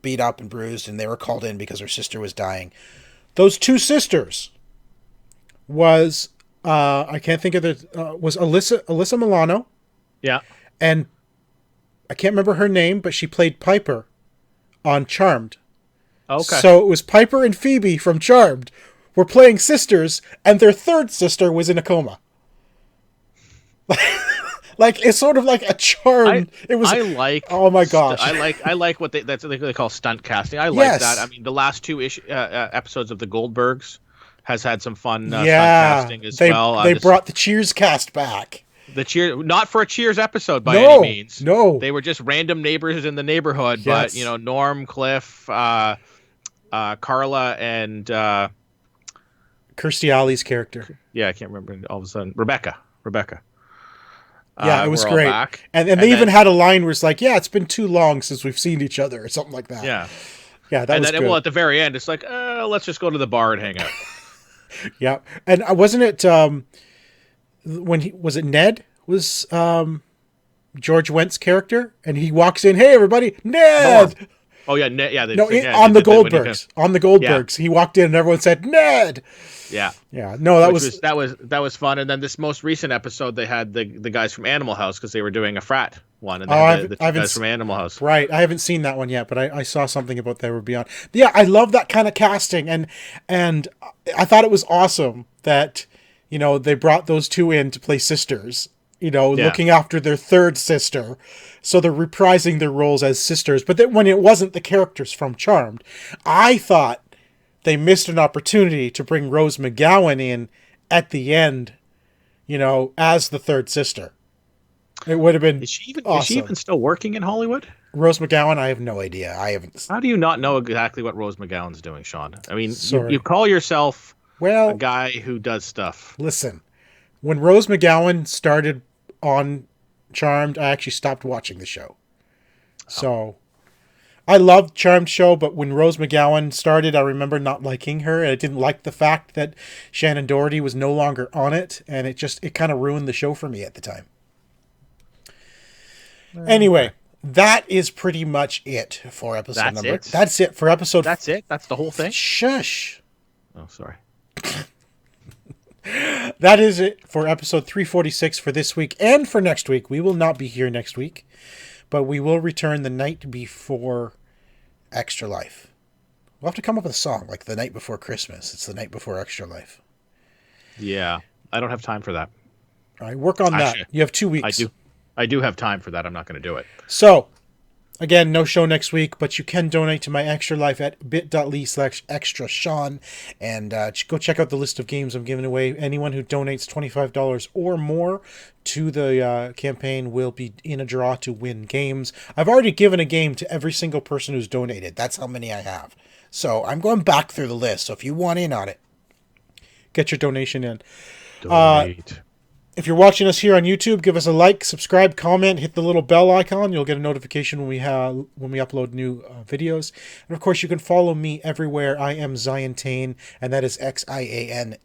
beat up and bruised, and they were called in because her sister was dying. Those 2 sisters was I can't think of was Alyssa Milano. Yeah. And I can't remember her name, but she played Piper on Charmed. Okay. So it was Piper and Phoebe from Charmed were playing sisters, and their third sister was in a coma. Like, it's sort of like a charm. Oh my gosh. I like what they call stunt casting. I like that. I mean, the last 2 episodes of the Goldbergs has had some fun stunt casting as well. They brought the Cheers cast back. The Cheers, not for a Cheers episode by any means. No, they were just random neighbors in the neighborhood. Yes. But Norm, Cliff, Carla, and Kirstie Alley's character. Yeah, I can't remember. All of a sudden, Rebecca. Yeah, it was great. And they even had a line where it's like, "Yeah, it's been too long since we've seen each other," or something like that. Yeah, that was good. Well, at the very end, it's like, let's just go to the bar and hang out. Yeah, and wasn't it was it Ned was George Wendt's character, and he walks in, "Hey, everybody, Ned." Oh yeah, Ned, yeah. No, on the Goldbergs. On the Goldbergs, he walked in and everyone said Ned. Yeah, yeah. No, that was fun. And then this most recent episode, they had the guys from Animal House because they were doing a frat one, and the two guys from Animal House. Right, I haven't seen that one yet, but I saw something about they were beyond. Yeah, I love that kind of casting, and I thought it was awesome that they brought those two in to play sisters. Looking after their third sister, so they're reprising their roles as sisters. But then when it wasn't the characters from Charmed, I thought they missed an opportunity to bring Rose McGowan in at the end, as the third sister. It would have been awesome. Is she even still working in Hollywood? Rose McGowan? I have no idea. I haven't. How do you not know exactly what Rose McGowan's doing, Sean? I mean, you call yourself a guy who does stuff. Listen, when Rose McGowan started on Charmed, I actually stopped watching the show. So I loved Charmed show, but when Rose McGowan started, I remember not liking her. I didn't like the fact that Shannon Doherty was no longer on it, and it kind of ruined the show for me at the time. Anyway, that is pretty much it for episode number. That's it for episode. That's it? That's the whole thing? Shush. Oh, sorry. That is it for episode 346 for this week and for next week. We will not be here next week, but we will return the night before Extra Life. We'll have to come up with a song like The Night Before Christmas. It's the night before Extra Life. Yeah, I don't have time for that. All right, work on that. You have 2 weeks. I do have time for that. I'm not going to do it. So, again, no show next week, but you can donate to my Extra Life at bit.ly/extrasean. And go check out the list of games I'm giving away. Anyone who donates $25 or more to the campaign will be in a draw to win games. I've already given a game to every single person who's donated. That's how many I have. So I'm going back through the list. So if you want in on it, get your donation in. Donate. If you're watching us here on YouTube, give us a like, subscribe, comment, hit the little bell icon. You'll get a notification when we upload new videos. And of course, you can follow me everywhere. I am Ziantane, and that is XIANTAYNE.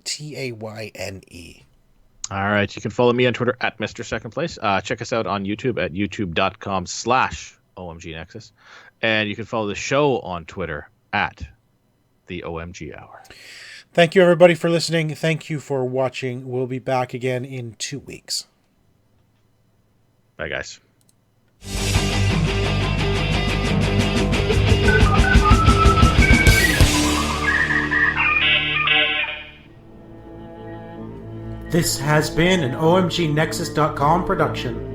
All right, you can follow me on Twitter at Mr. Second Place. Check us out on YouTube at youtube.com/OMG Nexus. And you can follow the show on Twitter at the OMG Hour. Thank you, everybody, for listening. Thank you for watching. We'll be back again in 2 weeks. Bye, guys. This has been an OMGNexus.com production.